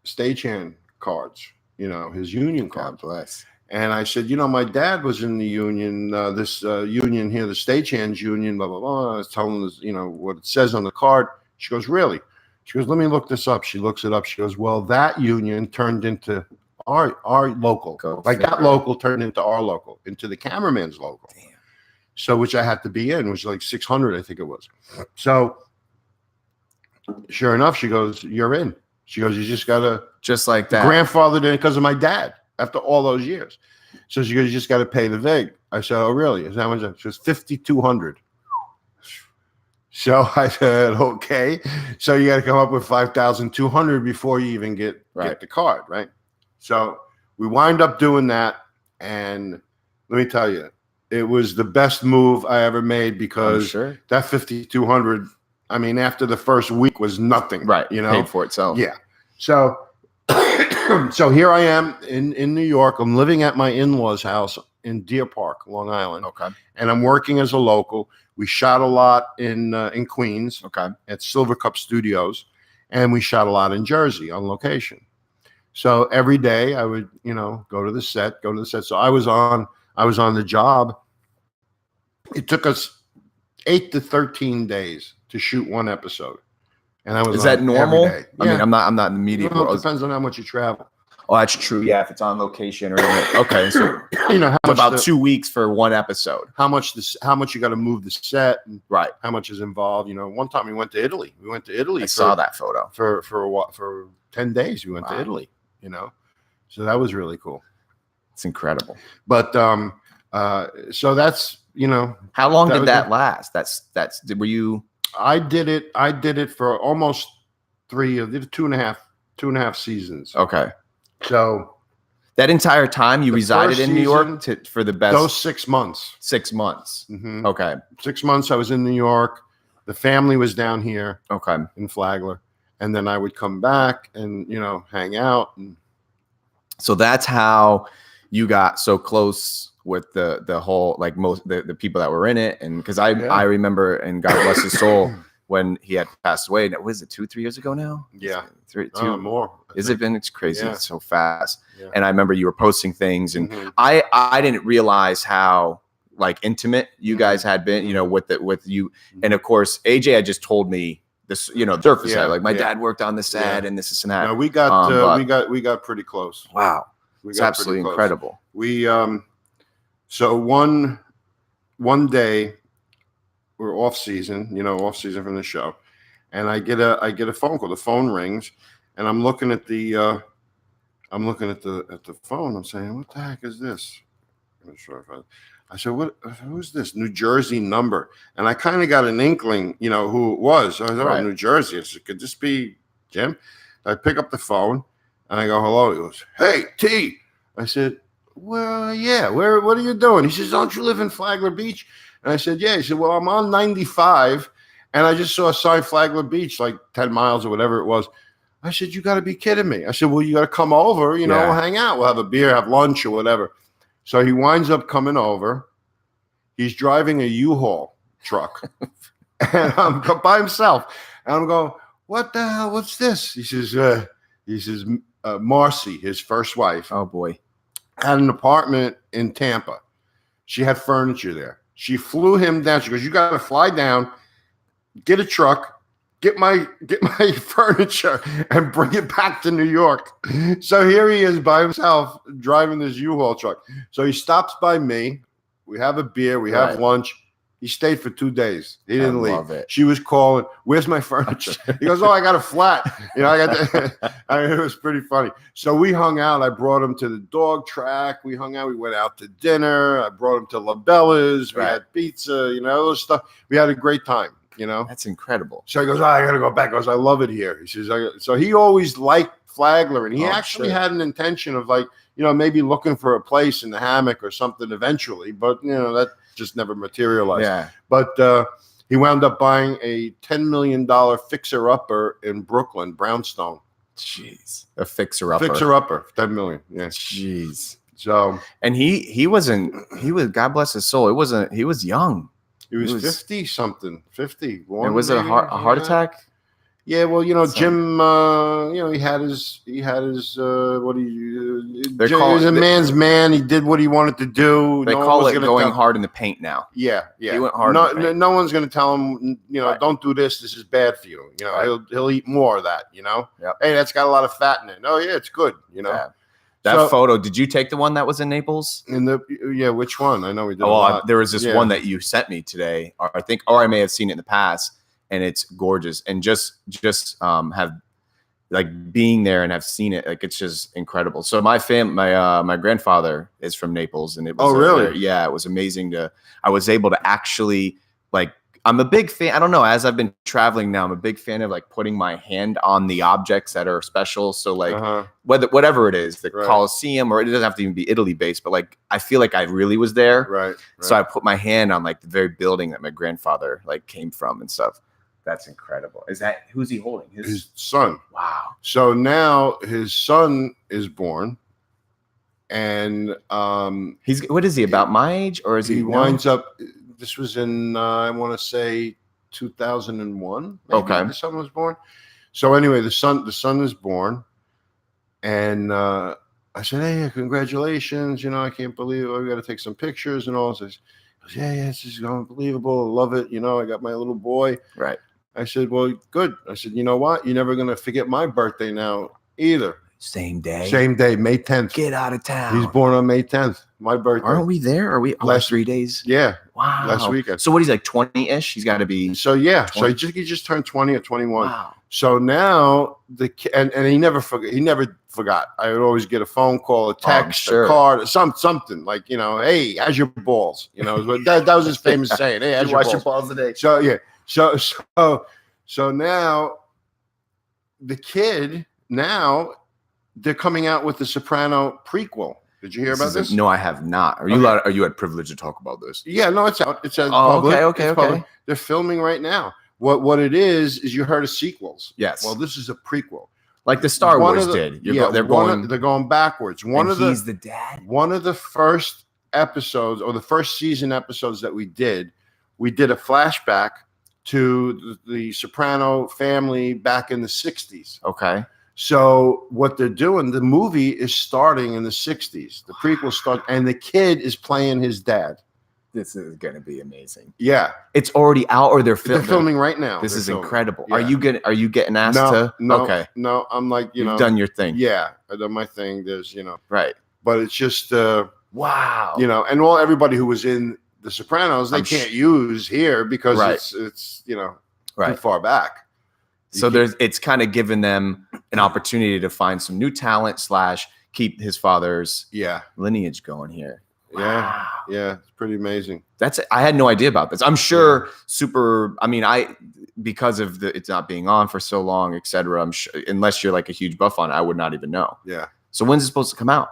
stagehand cards, his union card. God bless. And I said, my dad was in the union, this union here, the stagehands union, blah, blah, blah. I was telling us, what it says on the card. She goes, really? She goes, let me look this up. She looks it up. She goes, well, that union turned into our local. That local turned into our local, into the cameraman's local. Damn. So, which I had to be in, which was like 600, I think it was. So, sure enough, she goes, you're in. She goes, you just got to. Just like that. Grandfathered in because of my dad. After all those years. So she goes, you just got to pay the VIG. I said, oh, really? Is that much? She goes, $5,200. So I said, okay. So you got to come up with $5,200 before you even get the card, right? So we wind up doing that. And let me tell you, it was the best move I ever made because that $5,200, I mean, after the first week was nothing. Right. Paid for itself. Yeah. So so here I am in New York. I'm living at my in-laws' house in Deer Park, Long Island. Okay. And I'm working as a local. We shot a lot in Queens. Okay. At Silver Cup Studios, and we shot a lot in Jersey on location. So every day I would, go to the set. So I was on the job. It took us 8 to 13 days to shoot one episode. And I was Is that normal? Yeah. I mean, I'm not in the media. It depends on how much you travel. Oh, that's true. Yeah, if it's on location or anything. Okay, so how about 2 weeks for one episode. How much you got to move the set, and right? How much is involved? One time we went to Italy. I saw that photo for 10 days. We went to Italy. So that was really cool. It's incredible. But so that's How long did that last? Were you? I did it for almost 3 of the 2.5 seasons. Okay. So that entire time you resided in New York for the best. Those 6 months. 6 months. Mm-hmm. Okay. 6 months I was in New York. The family was down here. Okay. In Flagler. And then I would come back and, hang out. And so that's how you got so close with the whole, like most the people that were in it. And because I remember, and God bless his soul, when he had passed away. What is it, 2-3 years ago now? Yeah. 2 more. Is it been? It's crazy. Yeah. It's so fast. Yeah. And I remember you were posting things, and I didn't realize how like intimate you guys had been, with you. And of course, AJ had just told me this, surface side, like my dad worked on the set and this and that. No, we got we got pretty close. Wow. It's absolutely incredible. We so one day we're off season from the show, and I get a phone call. The phone rings, and I'm looking at the phone. I'm saying, what the heck is this? I'm not sure if I said, who's this? New Jersey number. And I kind of got an inkling, who it was. I said, New Jersey. I said, could this be Jim? I pick up the phone and I go, hello. He goes, hey, T. I said, well, yeah, what are you doing? He says, don't you live in Flagler Beach? And I said, yeah. He said, well, I'm on 95 and I just saw a sign Flagler Beach, like 10 miles or whatever it was. I said, you got to be kidding me. I said, well, you got to come over, we'll hang out. We'll have a beer, have lunch or whatever. So he winds up coming over. He's driving a U-Haul truck and I'm by himself. And I'm going, what the hell? What's this? He says, Marcy, his first wife. Oh boy. Had an apartment in Tampa. She had furniture there. She flew him down. She goes, you got to fly down, get a truck, get my furniture and bring it back to New York. So here he is by himself driving this U-Haul truck. So he stops by me. We have a beer. We have lunch. He stayed for 2 days. He didn't leave. Love it. She was calling, where's my furniture? He goes, oh, I got a flat. It was pretty funny. So we hung out. I brought him to the dog track. We hung out. We went out to dinner. I brought him to La Bella's. We had pizza, those stuff. We had a great time. That's incredible. So he goes, I got to go back. I goes, I love it here. He says, so he always liked Flagler, and he actually had an intention of maybe looking for a place in the hammock or something eventually, but that just never materialized. Yeah. But he wound up buying a $10 million fixer-upper in Brooklyn, Brownstone. Jeez, a fixer-upper. Fixer-upper, $10 million. Yeah. Jeez. So, and he was God bless his soul. He was young. He was 50 something, 50. And was it a heart attack? Yeah, well, Jim, he had his what he was a man's man. He did what he wanted to do. They call it going hard in the paint now. Yeah. He went hard in the paint. No one's going to tell him, Right. Don't do this. This is bad for you. Right. He'll eat more of that, Yep. Hey, that's got a lot of fat in it. Oh, yeah, it's good, Yeah. That photo, did you take the one that was in Naples? Which one? I know we did. There was this one that you sent me today, or I may have seen it in the past, and it's gorgeous. And just have like being there and have seen it, like it's just incredible. So my grandfather is from Naples, and it was really? It was amazing I was able to actually like. I'm a big fan. I don't know. As I've been traveling now, I'm a big fan of like putting my hand on the objects that are special. So like whatever it is, the Colosseum, or it doesn't have to even be Italy based, but like I feel like I really was there. Right. So I put my hand on like the very building that my grandfather like came from and stuff. That's incredible. Who's he holding? His son. Wow. So now his son is born, and what is he, about my age, or is he winds up? This was in I want to say 2001. Maybe the son was born. So anyway, the son is born, and I said, "Hey, congratulations! I can't believe it. We got to take some pictures and all." So he goes, "Yeah, this is unbelievable. I love it. I got my little boy." Right. I said, "Well, good." I said, "You know what? You're never gonna forget my birthday now either." Same day, May 10th. Get out of town. He's born on May 10th. My birthday. Aren't we there? Are we last 3 days? Yeah. Wow. Last weekend. So what, he's like 20-ish? He's got to be. So yeah. 20. So he just turned 20 or 21. Wow. So now and he never forgot. I would always get a phone call, a text, a card, something like, "Hey, how's your balls?" That was his famous saying. "Hey, how's your balls today?" So yeah. So now the kid they're coming out with the Soprano prequel. Did you hear about this? No, I have not. Are you at privilege to talk about this? Yeah, no, it's out. It's public. Okay. Public. They're filming right now. What it is you heard of sequels. Yes. Well, this is a prequel. Like the Star Wars did. They're going backwards. He's the dad. One of the first episodes, or the first season episodes that we did a flashback to the Soprano family back in the 60s. Okay. So what they're doing, the movie is starting in the 60s. The prequel starts, and the kid is playing his dad. This is going to be amazing. Yeah. It's already out, or they're filming right now. This is filming. Incredible. Yeah. Are you getting asked to? No. Okay. No, I'm like, You've done your thing. Yeah, I've done my thing. There's, Right. But it's just, wow. And everybody who was in The Sopranos, they can't use here because it's too far back. So it's kind of given them an opportunity to find some new talent / keep his father's lineage going here. Wow. Yeah, it's pretty amazing. I had no idea about this. I'm sure because of it's not being on for so long, etc. I'm sure, unless you're like a huge buff on it, I would not even know. Yeah. So when's it supposed to come out?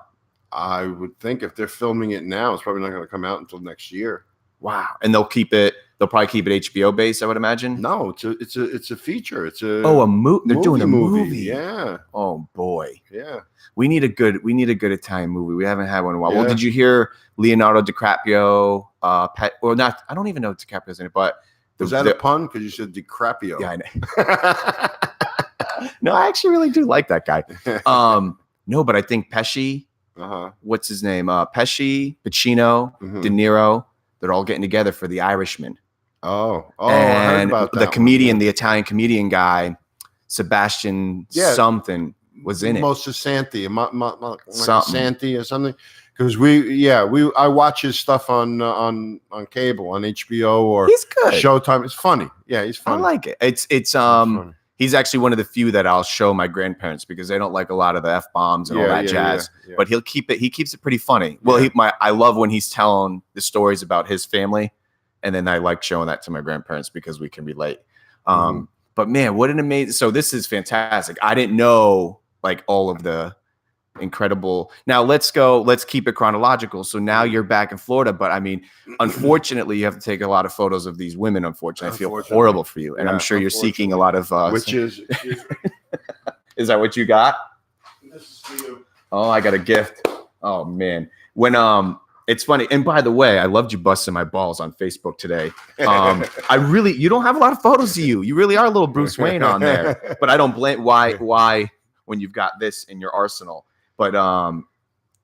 I would think if they're filming it now, it's probably not going to come out until next year. Wow. And they'll probably keep it HBO based, I would imagine. No, it's a feature. It's a movie. They're doing a movie. Yeah. Oh boy. Yeah. We need a good Italian movie. We haven't had one in a while. Yeah. Well, did you hear Leonardo DiCaprio? Not. I don't even know if DiCaprio's in it, but was that a pun? Because you said DiCaprio. Yeah, I know. No, I actually really do like that guy. No, but I think Pesci. What's his name? Pesci, Pacino, De Niro. They're all getting together for The Irishman. And I heard about that. The comedian, the Italian comedian guy, Sebastian something was in it. Santi or something. Because I watch his stuff on cable, on HBO or he's good. Showtime. It's funny. Yeah, he's funny. I like it. It's funny. He's actually one of the few that I'll show my grandparents because they don't like a lot of the F-bombs and all that jazz. Yeah. But he keeps it pretty funny. Well, I love when he's telling the stories about his family, and then I like showing that to my grandparents because we can relate. But man, what an amazing! So this is fantastic. I didn't know like all of the incredible. Now let's keep it chronological. So now you're back in Florida, but I mean, unfortunately, you have to take a lot of photos of these women. Unfortunately, I feel horrible for you, and I'm sure you're seeking a lot of. Is that what you got? This is for you. Oh, I got a gift. Oh man, when it's funny. And by the way, I loved you busting my balls on Facebook today. You don't have a lot of photos of you. You really are a little Bruce Wayne on there, but I don't blame why when you've got this in your arsenal. But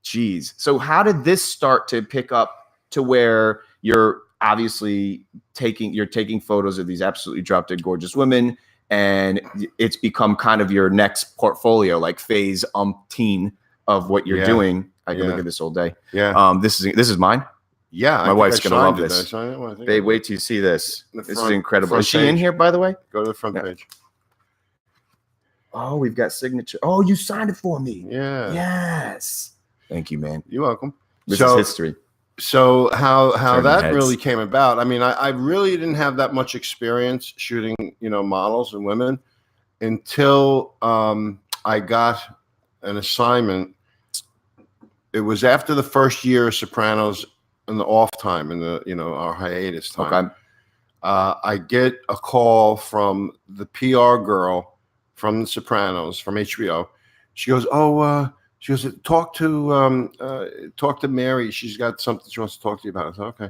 geez. So how did this start to pick up to where you're obviously taking photos of these absolutely drop dead gorgeous women, and it's become kind of your next portfolio, like phase umpteen of what you're doing. I can look at this all day. Yeah. This is mine. Yeah. My wife's gonna love this. Well, Babe, wait till you see this. This is incredible. Is she in here, by the way? Go to the front page. Oh, we've got signature. Oh, you signed it for me. Yeah. Yes. Thank you, man. You're welcome. This is history. So how that heads. really came about? I mean, I really didn't have that much experience shooting, models and women until I got an assignment. It was after the first year of Sopranos in the off time, in the our hiatus time. Okay. I get a call from the PR girl from The Sopranos, from HBO. She goes, talk to Mary. She's got something she wants to talk to you about. I said, okay.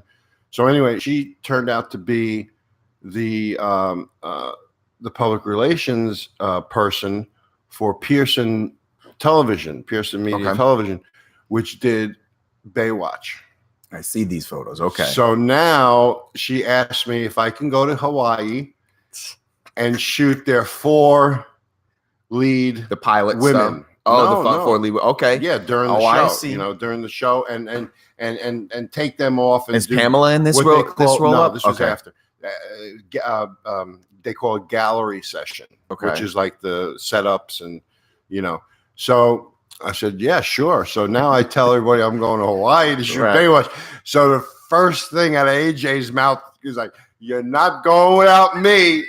So anyway, she turned out to be the public relations person for Pearson Media Television, which did Baywatch. I see these photos. Okay. So now she asked me if I can go to Hawaii and shoot their 4 lead pilot women. Stuff. Oh, no. 4 lead. Okay. Yeah, during the show. I see. During the show, and take them off. And is Pamela in this roll? This was after. They call it gallery session, which is like the setups and So I said, yeah, sure. So now I tell everybody I'm going to Hawaii to shoot Baywatch. So the first thing out of AJ's mouth is like, "You're not going without me,"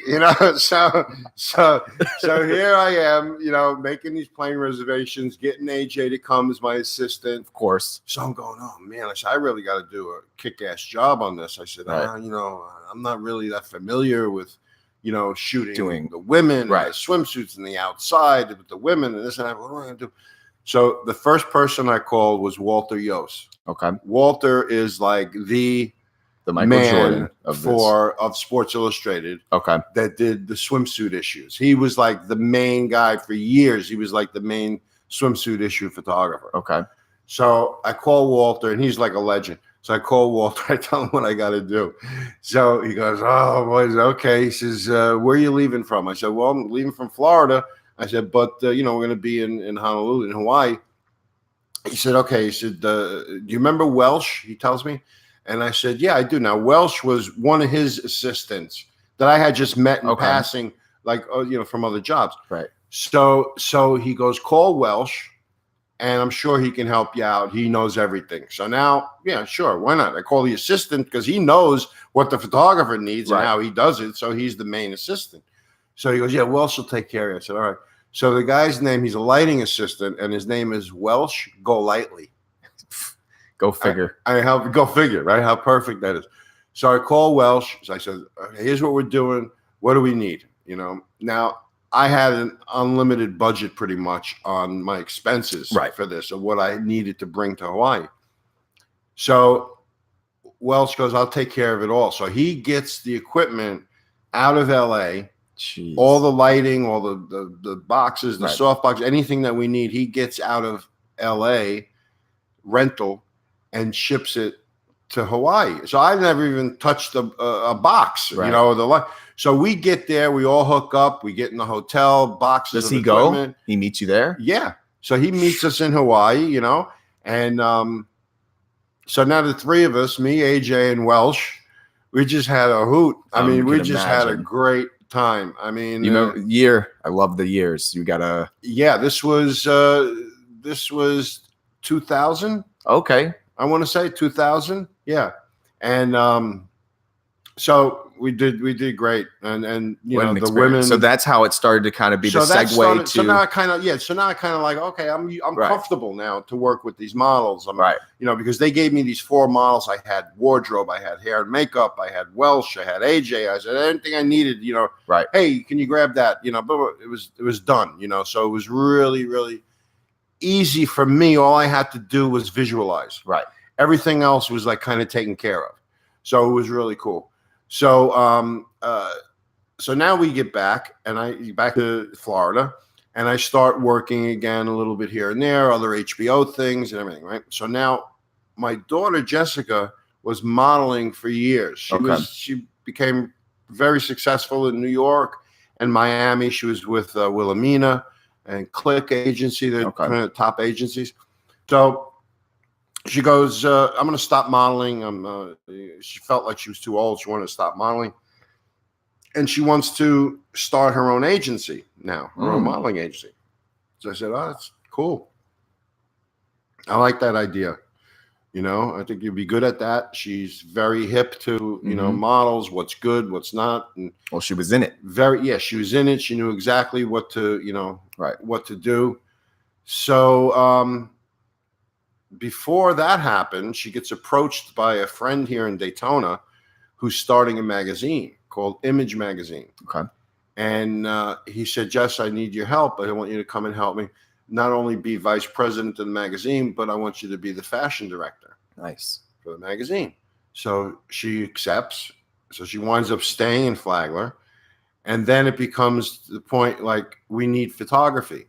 So here I am, making these plane reservations, getting AJ to come as my assistant, of course. So I'm going, oh man, I really got to do a kick-ass job on this. I said, I'm not really that familiar with, shooting the women, and the swimsuits in the outside with the women and this and that. What am I going to do? So the first person I called was Walter Yost. Okay. Walter is like the Michael Jordan of Sports Illustrated. Okay. That did the swimsuit issues. He was like the main guy for years. He was like the main swimsuit issue photographer. Okay. So I call Walter, and he's like a legend. So I call Walter. I tell him what I got to do. So he goes, "Oh, boys, okay." He says, "Where are you leaving from?" I said, "Well, I'm leaving from Florida." I said, "But we're going to be in Honolulu, in Hawaii." He said, "Okay." He said, "Do you remember Welsh?" He tells me. And I said, "Yeah, I do." Now, Welsh was one of his assistants that I had just met in passing, like, from other jobs. Right. So he goes, "Call Welsh, and I'm sure he can help you out. He knows everything." So now, yeah, sure. Why not? I call the assistant because he knows what the photographer needs and how he does it. So he's the main assistant. So he goes, "Yeah, Welsh will take care of you." I said, "All right." So the guy's name, he's a lighting assistant, and his name is Welsh Golightly. Go figure. Go figure, right? How perfect that is. So I call Welsh. So I said, "Okay, here's what we're doing. What do we need?" Now I had an unlimited budget pretty much on my expenses for this, of what I needed to bring to Hawaii. So Welsh goes, "I'll take care of it all." So he gets the equipment out of LA. Jeez. All the lighting, all the boxes, the soft box, anything that we need, he gets out of LA rental and ships it to Hawaii. So I never even touched a box, the light. So we get there, we all hook up, we get in the hotel, boxes. Does he go? He meets you there? Yeah. So he meets us in Hawaii, and so now the 3 of us, me, AJ, and Welsh, we just had a hoot. I mean, we just had a great time. I mean, year. I love the years. You gotta. Yeah, this was 2000. Okay, I want to say 2000. Yeah, and so we did great, and you What know an the experience. women. So that's how it started to kind of be the segue to. So now I kind of like, okay, I'm Right. comfortable now to work with these models. Right. You know, because they gave me these 4 models. I had wardrobe, I had hair and makeup, I had Welsh, I had AJ. I said anything I needed. You know, Right. Hey, can you grab that? You know, but it was done. You know, so it was really easy for me. All I had to do was visualize. Right. Everything else was like kind of taken care of. So it was really cool. So so now we get back to Florida, and I start working again a little bit here and there, other HBO things and everything, right? So now my daughter Jessica was modeling for years. She became very successful in New York and Miami. She was with Wilhelmina and Click Agency, the kind of top agencies. So she goes, I'm going to stop modeling. She felt like she was too old. She wanted to stop modeling. And she wants to start her own agency now, her own modeling agency. So I said, oh, that's cool. I like that idea. You know, I think you'd be good at that. She's very hip to, you know, models, what's good, what's not. And well, she was in it. She was in it. She knew exactly what to, you know, what to do. So before that happened, she gets approached by a friend here in Daytona who's starting a magazine called Image Magazine. Okay. And he said, Jess, I need your help. I want you to come and help me not only be vice president of the magazine, but I want you to be the fashion director. Nice. For the magazine. So she accepts. So she winds up staying in Flagler. And then it becomes the point, like, we need photography.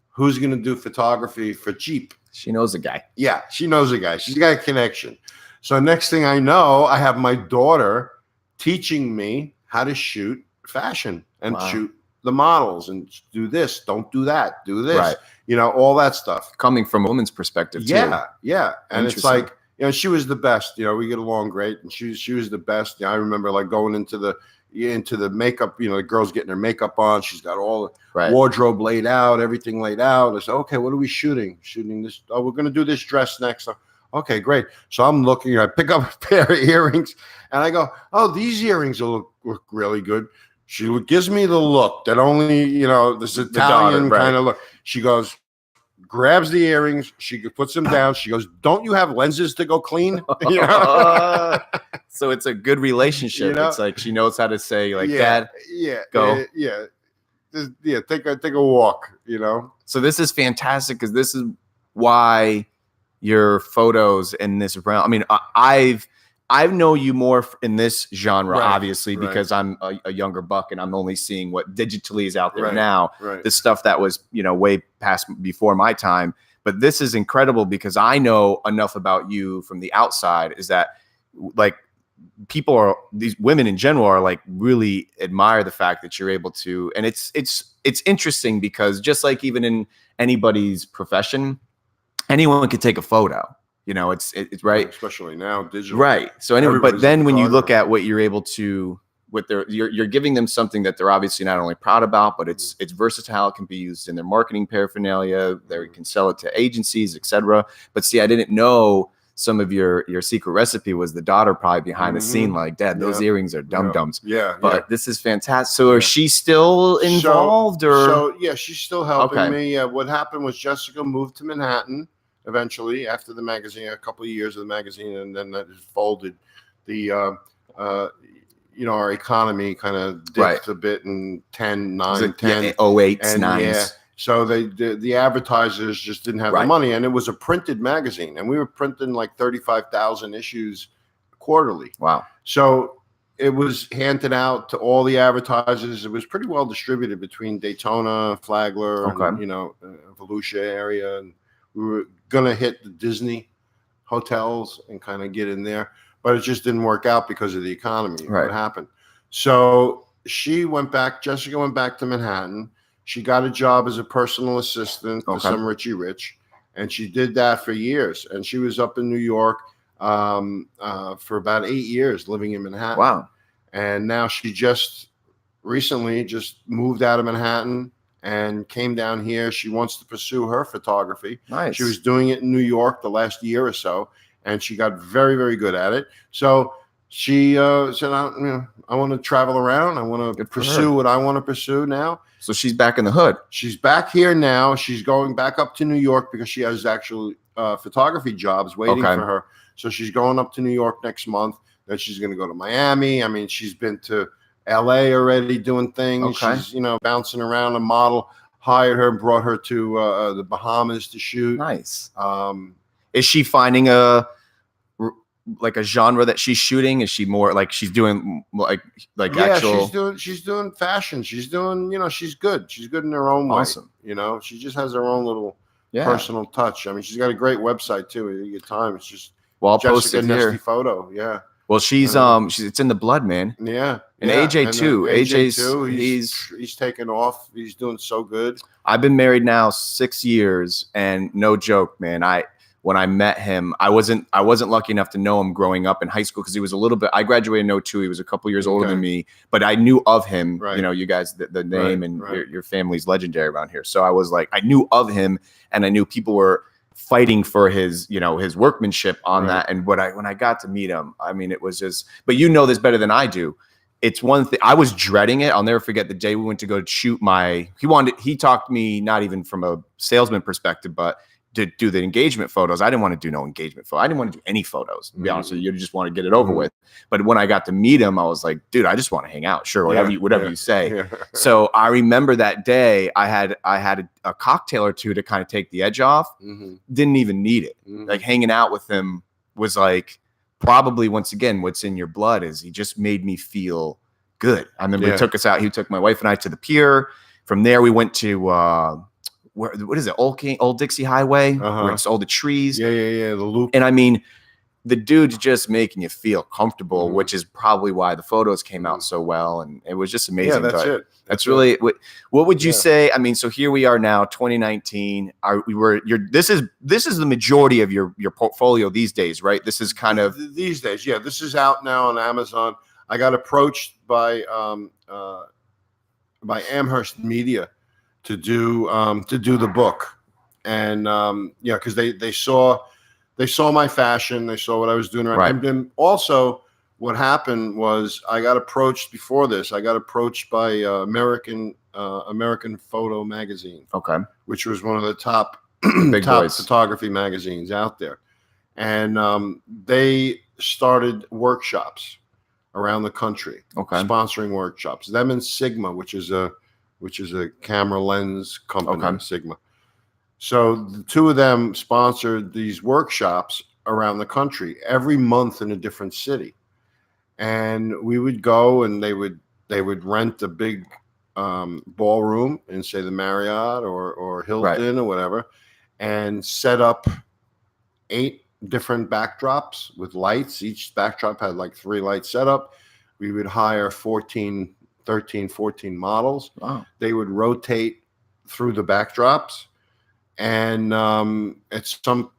Who's going to do photography for cheap? She knows a guy. Yeah, she knows a guy. She's got a connection. So next thing I know, I have my daughter teaching me how to shoot fashion and shoot the models and do this, don't do that, do this, you know, all that stuff. Coming from a woman's perspective, too. Yeah. And it's like, you know, she was the best. You know, we get along great, and she was the best. You know, I remember like going into the makeup. You know, the girl's getting her makeup on. She's got all the wardrobe laid out, everything laid out. I said, okay, what are we shooting? Shooting this. Oh, we're gonna do this dress next. Okay, great. So I'm looking. I pick up a pair of earrings, and I go, oh, these earrings will look really good. She gives me the look that only, you know, this Italian kind of look. She goes, grabs the earrings. She puts them down. She goes, don't you have lenses to go clean? You know? So it's a good relationship. You know? It's like she knows how to say, like, Dad, go. Take a walk, you know? So this is fantastic because this is why your photos in this realm. I mean, I know you more in this genre, obviously, because I'm a younger buck and I'm only seeing what digitally is out there now. The stuff that was, you know, way past before my time. But this is incredible because I know enough about you from the outside is that, like, these women in general are like really admire the fact that you're able to. And it's interesting because just like even in anybody's profession, anyone could take a photo. You know, it's right, especially now, digital. Right. So anyway, but then when you look at what you're able to, you're giving them something that they're obviously not only proud about, but it's versatile. It can be used in their marketing paraphernalia. They can sell it to agencies, etc. But see, I didn't know some of your secret recipe was the daughter probably behind the scene, like, Dad, those earrings are dum-dums. But this is fantastic. So is she still involved, So she's still helping me. What happened was Jessica moved to Manhattan. Eventually, after the magazine, a couple of years of the magazine, and then that just folded. The you know, our economy kind of dipped a bit in 10, 9, 10, 08, 9s. So the advertisers just didn't have the money, and it was a printed magazine, and we were printing like 35,000 issues quarterly. Wow! So it was handed out to all the advertisers. It was pretty well distributed between Daytona, Flagler, and, you know, Volusia area, and we were gonna hit the Disney hotels and kind of get in there, but it just didn't work out because of the economy. What happened? So Jessica went back to Manhattan. She got a job as a personal assistant to some Richie Rich, and she did that for years. And she was up in New York for about 8 years, living in Manhattan. Wow! And now she just recently moved out of Manhattan and came down here. She wants to pursue her photography. Nice. She was doing it in New York the last year or so, and she got very, very good at it. So she said, I want to travel around. I want to pursue what I want to pursue now. So she's back in the hood. She's back here now. She's going back up to New York because she has actual photography jobs waiting for her. So she's going up to New York next month. Then she's going to go to Miami. I mean, she's been to LA already doing things. She's, bouncing around. A model hired her and brought her to the Bahamas to shoot. Nice. Is she finding a genre that she's shooting? Is she more like she's doing like actual? She's doing fashion. She's doing, she's good. She's good in her own way. Awesome. She just has her own little personal touch. I mean, she's got a great website too. If you get time, it's just I'll post it here. Neste photo. Yeah. Well, she's it's in the blood, man. Yeah. And AJ too. AJ's too. He's taken off. He's doing so good. I've been married now 6 years, and no joke, man. When I met him, I wasn't lucky enough to know him growing up in high school because he was a little bit. I graduated in 02. He was a couple years older than me, but I knew of him. Right. You guys, the name and your family's legendary around here. So I was like, I knew of him, and I knew people were fighting for his, his workmanship on that. And when I got to meet him, I mean, it was just. But you know this better than I do. It's one thing. I was dreading it. I'll never forget the day we went to go shoot he talked to me, not even from a salesman perspective, but to do the engagement photos. I didn't want to do no engagement photo. I didn't want to do any photos, to be honest with you. You just want to get it over with. But when I got to meet him, I was like, dude, I just want to hang out. Sure. Whatever you say. Yeah. So I remember that day I had a cocktail or two to kind of take the edge off. Didn't even need it. Like hanging out with him was like, probably once again, what's in your blood is he just made me feel good. I remember he took us out. He took my wife and I to the pier. From there, we went to, what is it? Old Dixie Highway, where it's all the trees. Yeah. The loop. And I mean, the dude's just making you feel comfortable, which is probably why the photos came out so well. And it was just amazing. Yeah, that's it. That's really what would you say? I mean, so here we are now, 2019. This is the majority of your portfolio these days, right? This is kind of these days. Yeah, this is out now on Amazon. I got approached by Amherst Media to do the book, and because they saw my fashion, they saw what I was doing around. And then also what happened was I got approached before this. I got approached by American Photo Magazine, which was one of the top photography magazines out there, and they started workshops around the country, sponsoring workshops. Them and Sigma, which is a camera lens company, Sigma. So the two of them sponsored these workshops around the country every month in a different city. And we would go, and they would rent a big ballroom in, say, the Marriott or Hilton or whatever, and set up 8 different backdrops with lights. Each backdrop had like 3 lights set up. We would hire 13, 14 models. Wow. They would rotate through the backdrops. And at some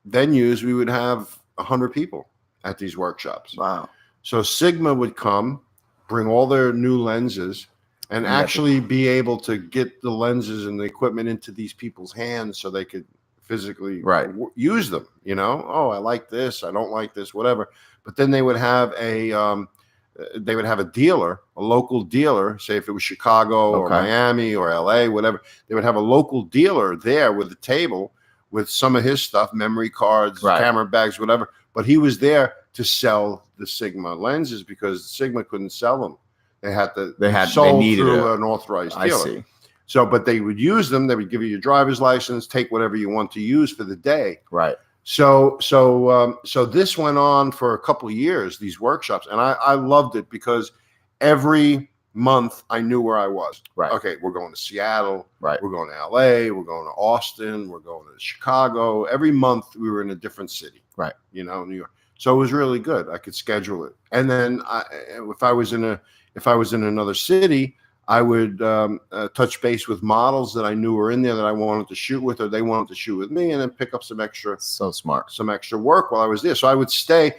venues, we would have 100 people at these workshops. Wow. So Sigma would come, bring all their new lenses, and actually be able to get the lenses and the equipment into these people's hands so they could physically use them. Oh, I like this, I don't like this, whatever. But then they would have a dealer, a local dealer, say if it was Chicago or Miami or LA, whatever, they would have a local dealer there with a table with some of his stuff, memory cards, camera bags, whatever. But he was there to sell the Sigma lenses because Sigma couldn't sell them. They needed through an authorized dealer. I see. So, but they would use them. They would give you your driver's license, take whatever you want to use for the day. Right. So this went on for a couple of years, these workshops, and I loved it because every month I knew where I was. Right. Okay, we're going to Seattle. Right. We're going to LA. We're going to Austin. We're going to Chicago. Every month we were in a different city. Right. New York. So it was really good. I could schedule it, and then if I was in another city, I would touch base with models that I knew were in there that I wanted to shoot with, or they wanted to shoot with me, and then pick up some extra. So smart. Some extra work while I was there. So I would stay.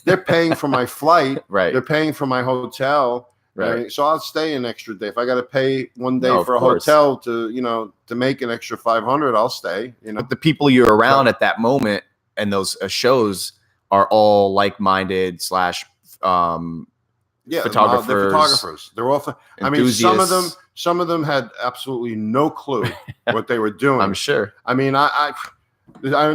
They're paying for my flight. Right. They're paying for my hotel. Right. So I'll stay an extra day. If I got to pay one day for a hotel to make an extra $500, I'll stay. But the people you're around at that moment and those shows are all like-minded / Yeah, photographers. they're photographers. They're all. I mean, Enthusiasts. some of them had absolutely no clue what they were doing. I'm sure. I mean, I'll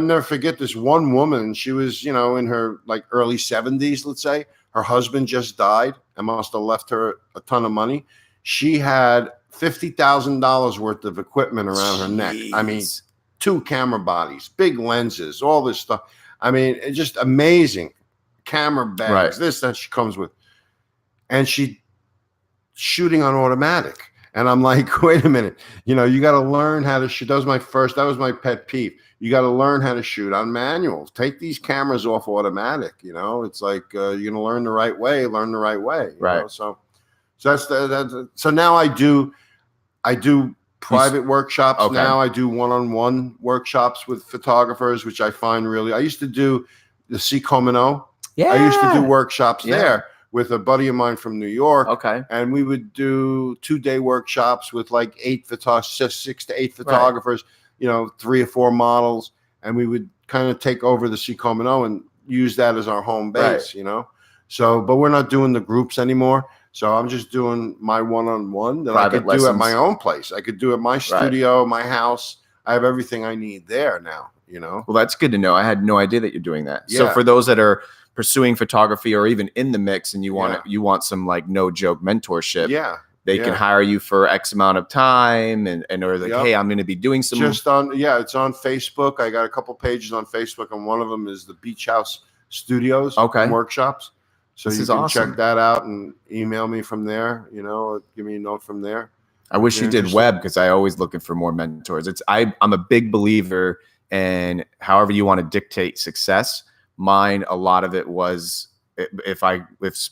never forget this one woman. She was, you know, in her like early 70s, let's say. Her husband just died and must have left her a ton of money. She had $50,000 worth of equipment around her neck. I mean, 2 camera bodies, big lenses, all this stuff. I mean, it's just amazing. Camera bags, this that she comes with. And she shooting on automatic. And I'm like, wait a minute, you know, you got to learn how to shoot. That was my pet peeve. You got to learn how to shoot on manual. Take these cameras off automatic. You know, it's like you're going to learn the right way. You know? So that's so now I do private workshops. Okay. Now I do one-on-one workshops with photographers, which I find really. I used to do the Comino. Yeah, I used to do workshops there with a buddy of mine from New York. Okay. And we would do 2-day workshops with like 6 to 8 photographers, you know, 3 or 4 models. And we would kind of take over the Comino and use that as our home base, you know? So, but we're not doing the groups anymore. So I'm just doing my one-on-one that I could do at my own place. I could do at my studio, my house. I have everything I need there now, you know? Well, that's good to know. I had no idea that you're doing that. Yeah. So for those that are pursuing photography or even in the mix and you want some like no joke mentorship, they can hire you for X amount of time and or like, hey, I'm going to be doing some it's on Facebook. I got a couple pages on Facebook and one of them is the Beach House Studios workshops. So you can check that out and email me from there, you know, or give me a note from there. I wish you did web because I always looking for more mentors. I'm a big believer in however you want to dictate success. Mine, a lot of it was if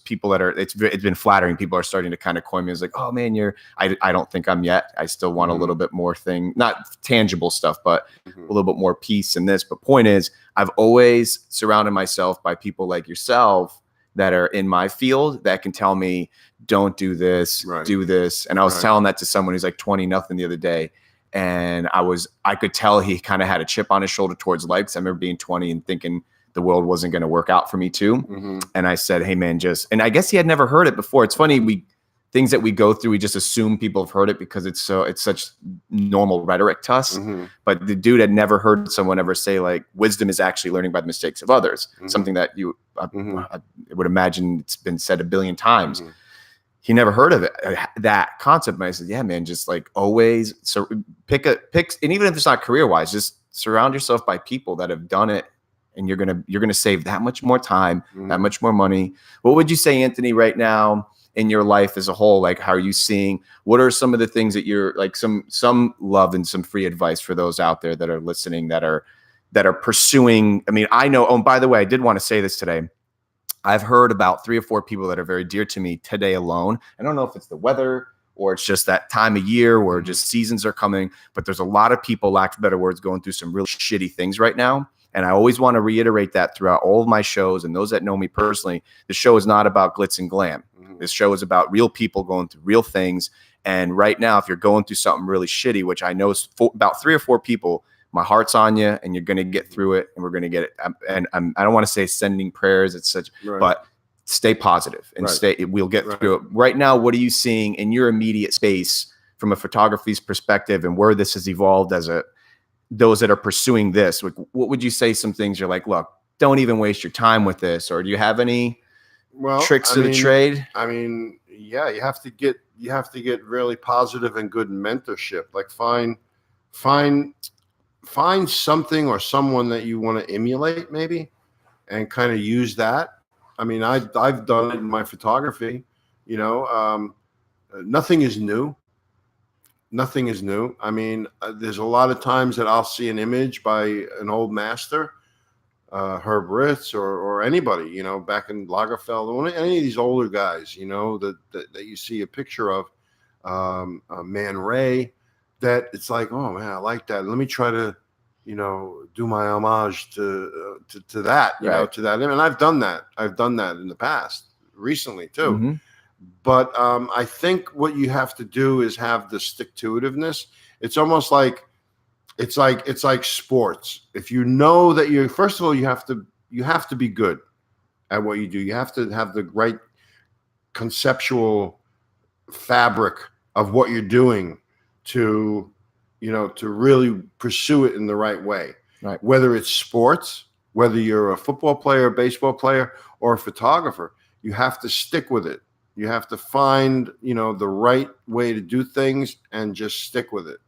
people that are, it's been flattering. People are starting to kind of coin me as like, oh man, I don't think I'm yet. I still want a little bit more not tangible stuff, but a little bit more peace in this. But point is, I've always surrounded myself by people like yourself that are in my field that can tell me, don't do this, do this. And I was telling that to someone who's like 20-0 the other day. And I could tell he kind of had a chip on his shoulder towards life. 'Cause I remember being 20 and thinking the world wasn't going to work out for me too. And I said, hey man, and I guess he had never heard it before. It's funny. Things that we go through, we just assume people have heard it because it's such normal rhetoric to us. But the dude had never heard someone ever say like, wisdom is actually learning by the mistakes of others. Something that I would imagine it's been said a billion times. He never heard of it, that concept. But I said, yeah, man, just like always pick, and even if it's not career wise, just surround yourself by people that have done it. And you're gonna save that much more time, that much more money. What would you say, Anthony, right now in your life as a whole? Like, how are you seeing? What are some of the things that you're like? Some love and some free advice for those out there that are listening, that are pursuing. I mean, I know. Oh, and by the way, I did want to say this today. I've heard about 3 or 4 people that are very dear to me today alone. I don't know if it's the weather or it's just that time of year where just seasons are coming, but there's a lot of people, lack of better words, going through some really shitty things right now. And I always want to reiterate that throughout all of my shows. And those that know me personally, the show is not about glitz and glam. This show is about real people going through real things. And right now, if you're going through something really shitty, which I know is about 3 or 4 people, my heart's on you and you're going to get through it and we're going to get it. And I don't want to say sending prayers, but stay positive and we'll get through it. Right now, what are you seeing in your immediate space from a photography's perspective and where this has evolved as those that are pursuing this? What would you say some things you're like, look, don't even waste your time with this? Or do you have any tricks to the trade? I mean, yeah, you have to get really positive and good mentorship. Like find something or someone that you want to emulate maybe and kind of use that. I mean, I've done it in my photography, you know, nothing is new. Nothing is new. I mean, there's a lot of times that I'll see an image by an old master, Herb Ritz or anybody, you know, back in Lagerfeld, any of these older guys, you know, that you see a picture of, Man Ray, that it's like, oh man, I like that. Let me try to, you know, do my homage to that, you know, to that. And I've done that. I've done that in the past, recently too. But I think what you have to do is have the stick-to-itiveness. It's almost like it's like sports. If you know that first of all, you have to have to be good at what you do. You have to have the right conceptual fabric of what you're doing to, to really pursue it in the right way. Right. Whether it's sports, whether you're a football player, a baseball player, or a photographer, you have to stick with it. You have to find, the right way to do things and just stick with it,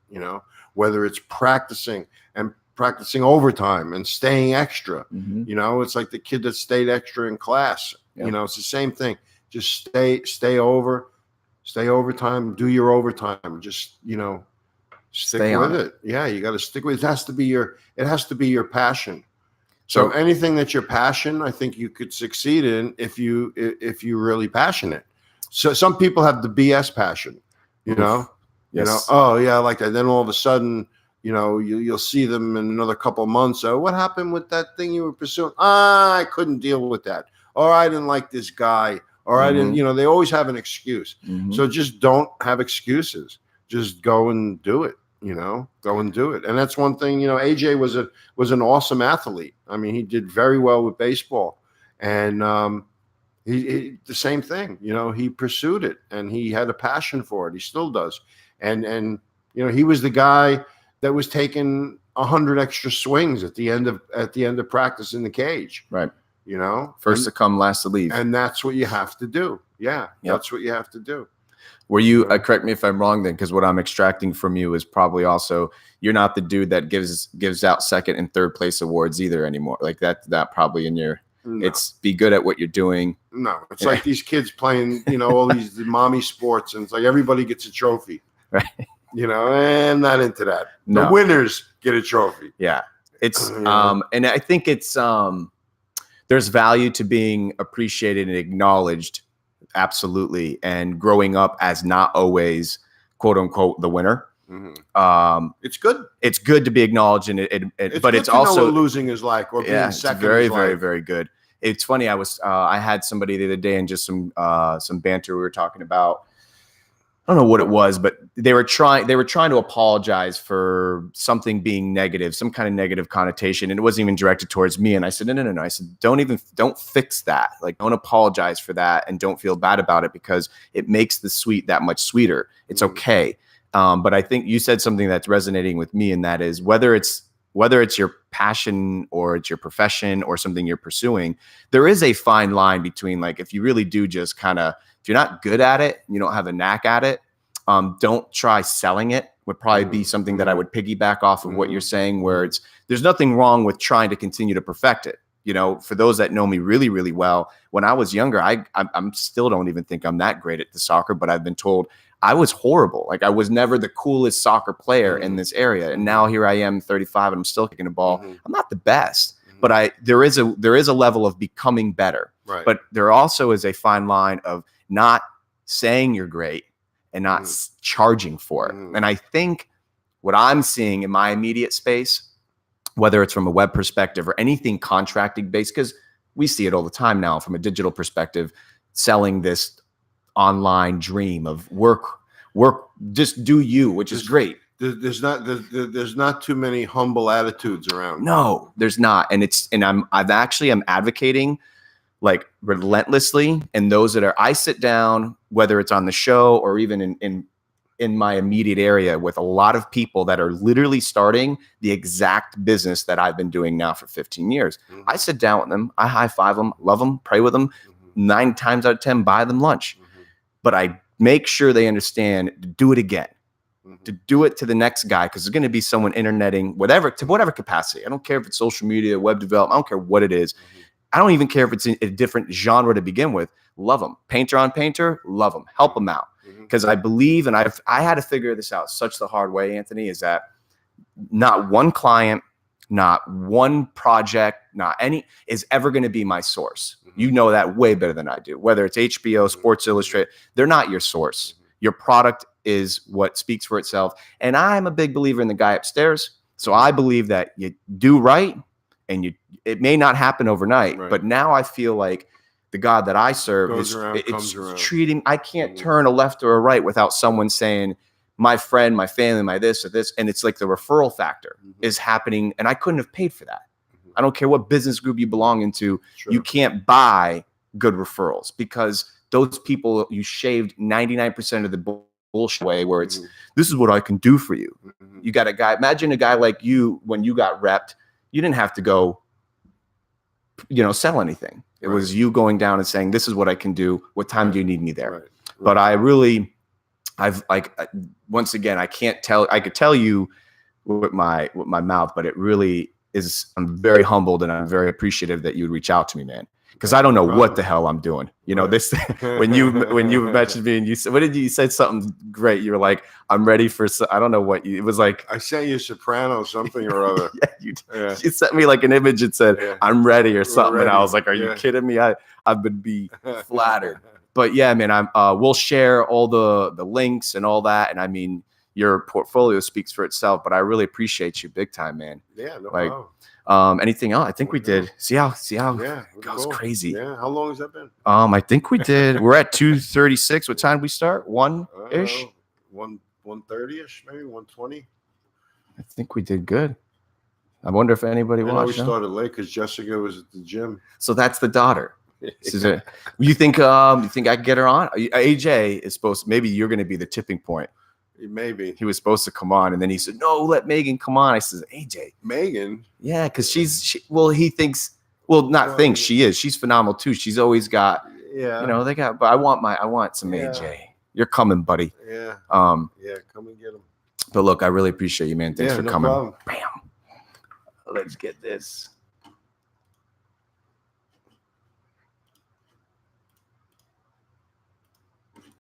whether it's practicing overtime and staying extra. It's like the kid that stayed extra in class. Yep. It's the same thing. Just stay overtime, do your overtime. Just, stick with it. Yeah, you got to stick with it. It has to be your passion. So anything that's your passion, I think you could succeed in if you're really passionate. So some people have the BS passion, Yes. Oh yeah, I like that. Then all of a sudden, you'll see them in another couple of months. Oh, what happened with that thing you were pursuing? I couldn't deal with that. Or I didn't like this guy. Or I didn't, they always have an excuse. So just don't have excuses. Just go and do it. Go and do it. And that's one thing. AJ was an awesome athlete. I mean, he did very well with baseball, and he the same thing. He pursued it, and he had a passion for it. He still does. And he was the guy that was taking 100 extra swings at the end of practice in the cage. Right. First to come, last to leave. And that's what you have to do. Yeah. Yep. That's what you have to do. Were you, correct me if I'm wrong then, because what I'm extracting from you is probably also, you're not the dude that gives out second and third place awards either anymore. Like that probably in your, it's be good at what you're doing. No, it's like these kids playing, all these mommy sports, and it's like everybody gets a trophy. Right. I'm not into that. No. The winners get a trophy. Yeah. It's, and I think it's, there's value to being appreciated and acknowledged. Absolutely. And growing up as not always quote unquote the winner. It's good. It's good to be acknowledged, and but it's also know what losing is like, or being second. Very, is very, like. very good. It's funny. I had somebody the other day, and just some banter. We were talking about, I don't know what it was, but they were trying to apologize for something being negative, some kind of negative connotation. And it wasn't even directed towards me. And I said, no. I said, don't fix that. Like, don't apologize for that. And don't feel bad about it, because it makes the sweet that much sweeter. It's okay. But I think you said something that's resonating with me. And that is whether it's your passion or it's your profession or something you're pursuing, there is a fine line between, like, if you really do just kind of, if you're not good at it, you don't have a knack at it, don't try selling it, would probably be something that I would piggyback off of what you're saying, where there's nothing wrong with trying to continue to perfect it. For those that know me really, really well, when I was younger, I'm still don't even think I'm that great at the soccer, but I've been told I was horrible. Like, I was never the coolest soccer player in this area. And now here I am, 35, and I'm still kicking a ball. I'm not the best, but there is a level of becoming better. Right. But there also is a fine line of not saying you're great and not charging for it. And I think what I'm seeing in my immediate space, whether it's from a web perspective or anything contracting based, because we see it all the time now from a digital perspective, selling this online dream of work, just do you, which is great. There's not too many humble attitudes around. No, there's not. And I'm advocating, like, relentlessly. And those that I sit down, whether it's on the show or even in my immediate area, with a lot of people that are literally starting the exact business that I've been doing now for 15 years. I sit down with them, I high five them, love them, pray with them, 9 times out of 10, buy them lunch. But I make sure they understand to do it again, to do it to the next guy, because there's going to be someone interneting, whatever capacity. I don't care if it's social media, web development. I don't care what it is. I don't even care if it's in a different genre to begin with. Love them. Painter on painter, love them. Help them out. Because I believe, and I had to figure this out such the hard way, Anthony, is that not one client, not one project, not any is ever going to be my source. You know that way better than I do. Whether it's HBO, Sports Illustrated, they're not your source. Your product is what speaks for itself. And I'm a big believer in the guy upstairs. So I believe that you do right, and it may not happen overnight, but now I feel like the God that I serve it's treating, I can't turn a left or a right without someone saying, my friend, my family, my this or this. And it's like the referral factor is happening, and I couldn't have paid for that. I don't care what business group you belong into. Sure. You can't buy good referrals because those people, you shaved 99% of the bullshit away where it's, this is what I can do for you. You got a guy, imagine a guy like you, when you got repped, you didn't have to go, sell anything. It was you going down and saying, this is what I can do. What time do you need me there? Right. But once again, I could tell you with my mouth, but it really is, I'm very humbled and I'm very appreciative that you would reach out to me, man. Because I don't know what the hell I'm doing. This when you mentioned me and you said, you said something great. You were like, I'm ready for, I don't know what it was like. I sent you Sopranos something or other. You sent me like an image and said, I'm ready or something. And I was like, are you kidding me? I would be flattered. But yeah, man, we'll share all the links and all that. And I mean, your portfolio speaks for itself, but I really appreciate you big time, man. Yeah, no problem. Anything else? I think we did. See how it goes crazy. Yeah. How long has that been? I think we did. We're at 2:36. What time did we start? 1-ish? 1:30-ish, maybe 1:20. I think we did good. I wonder if anybody watched. We started late because Jessica was at the gym. So that's the daughter. You think I can get her on? AJ is supposed, maybe you're going to be the tipping point. Maybe. He was supposed to come on, and then he said, no, let Megan come on. I said, AJ. Megan? Yeah, because he thinks, she is. She's phenomenal too. She's always got, but I want some AJ. You're coming, buddy. Yeah. Come and get him. But look, I really appreciate you, man. Thanks for coming. Problem. Bam. Let's get this.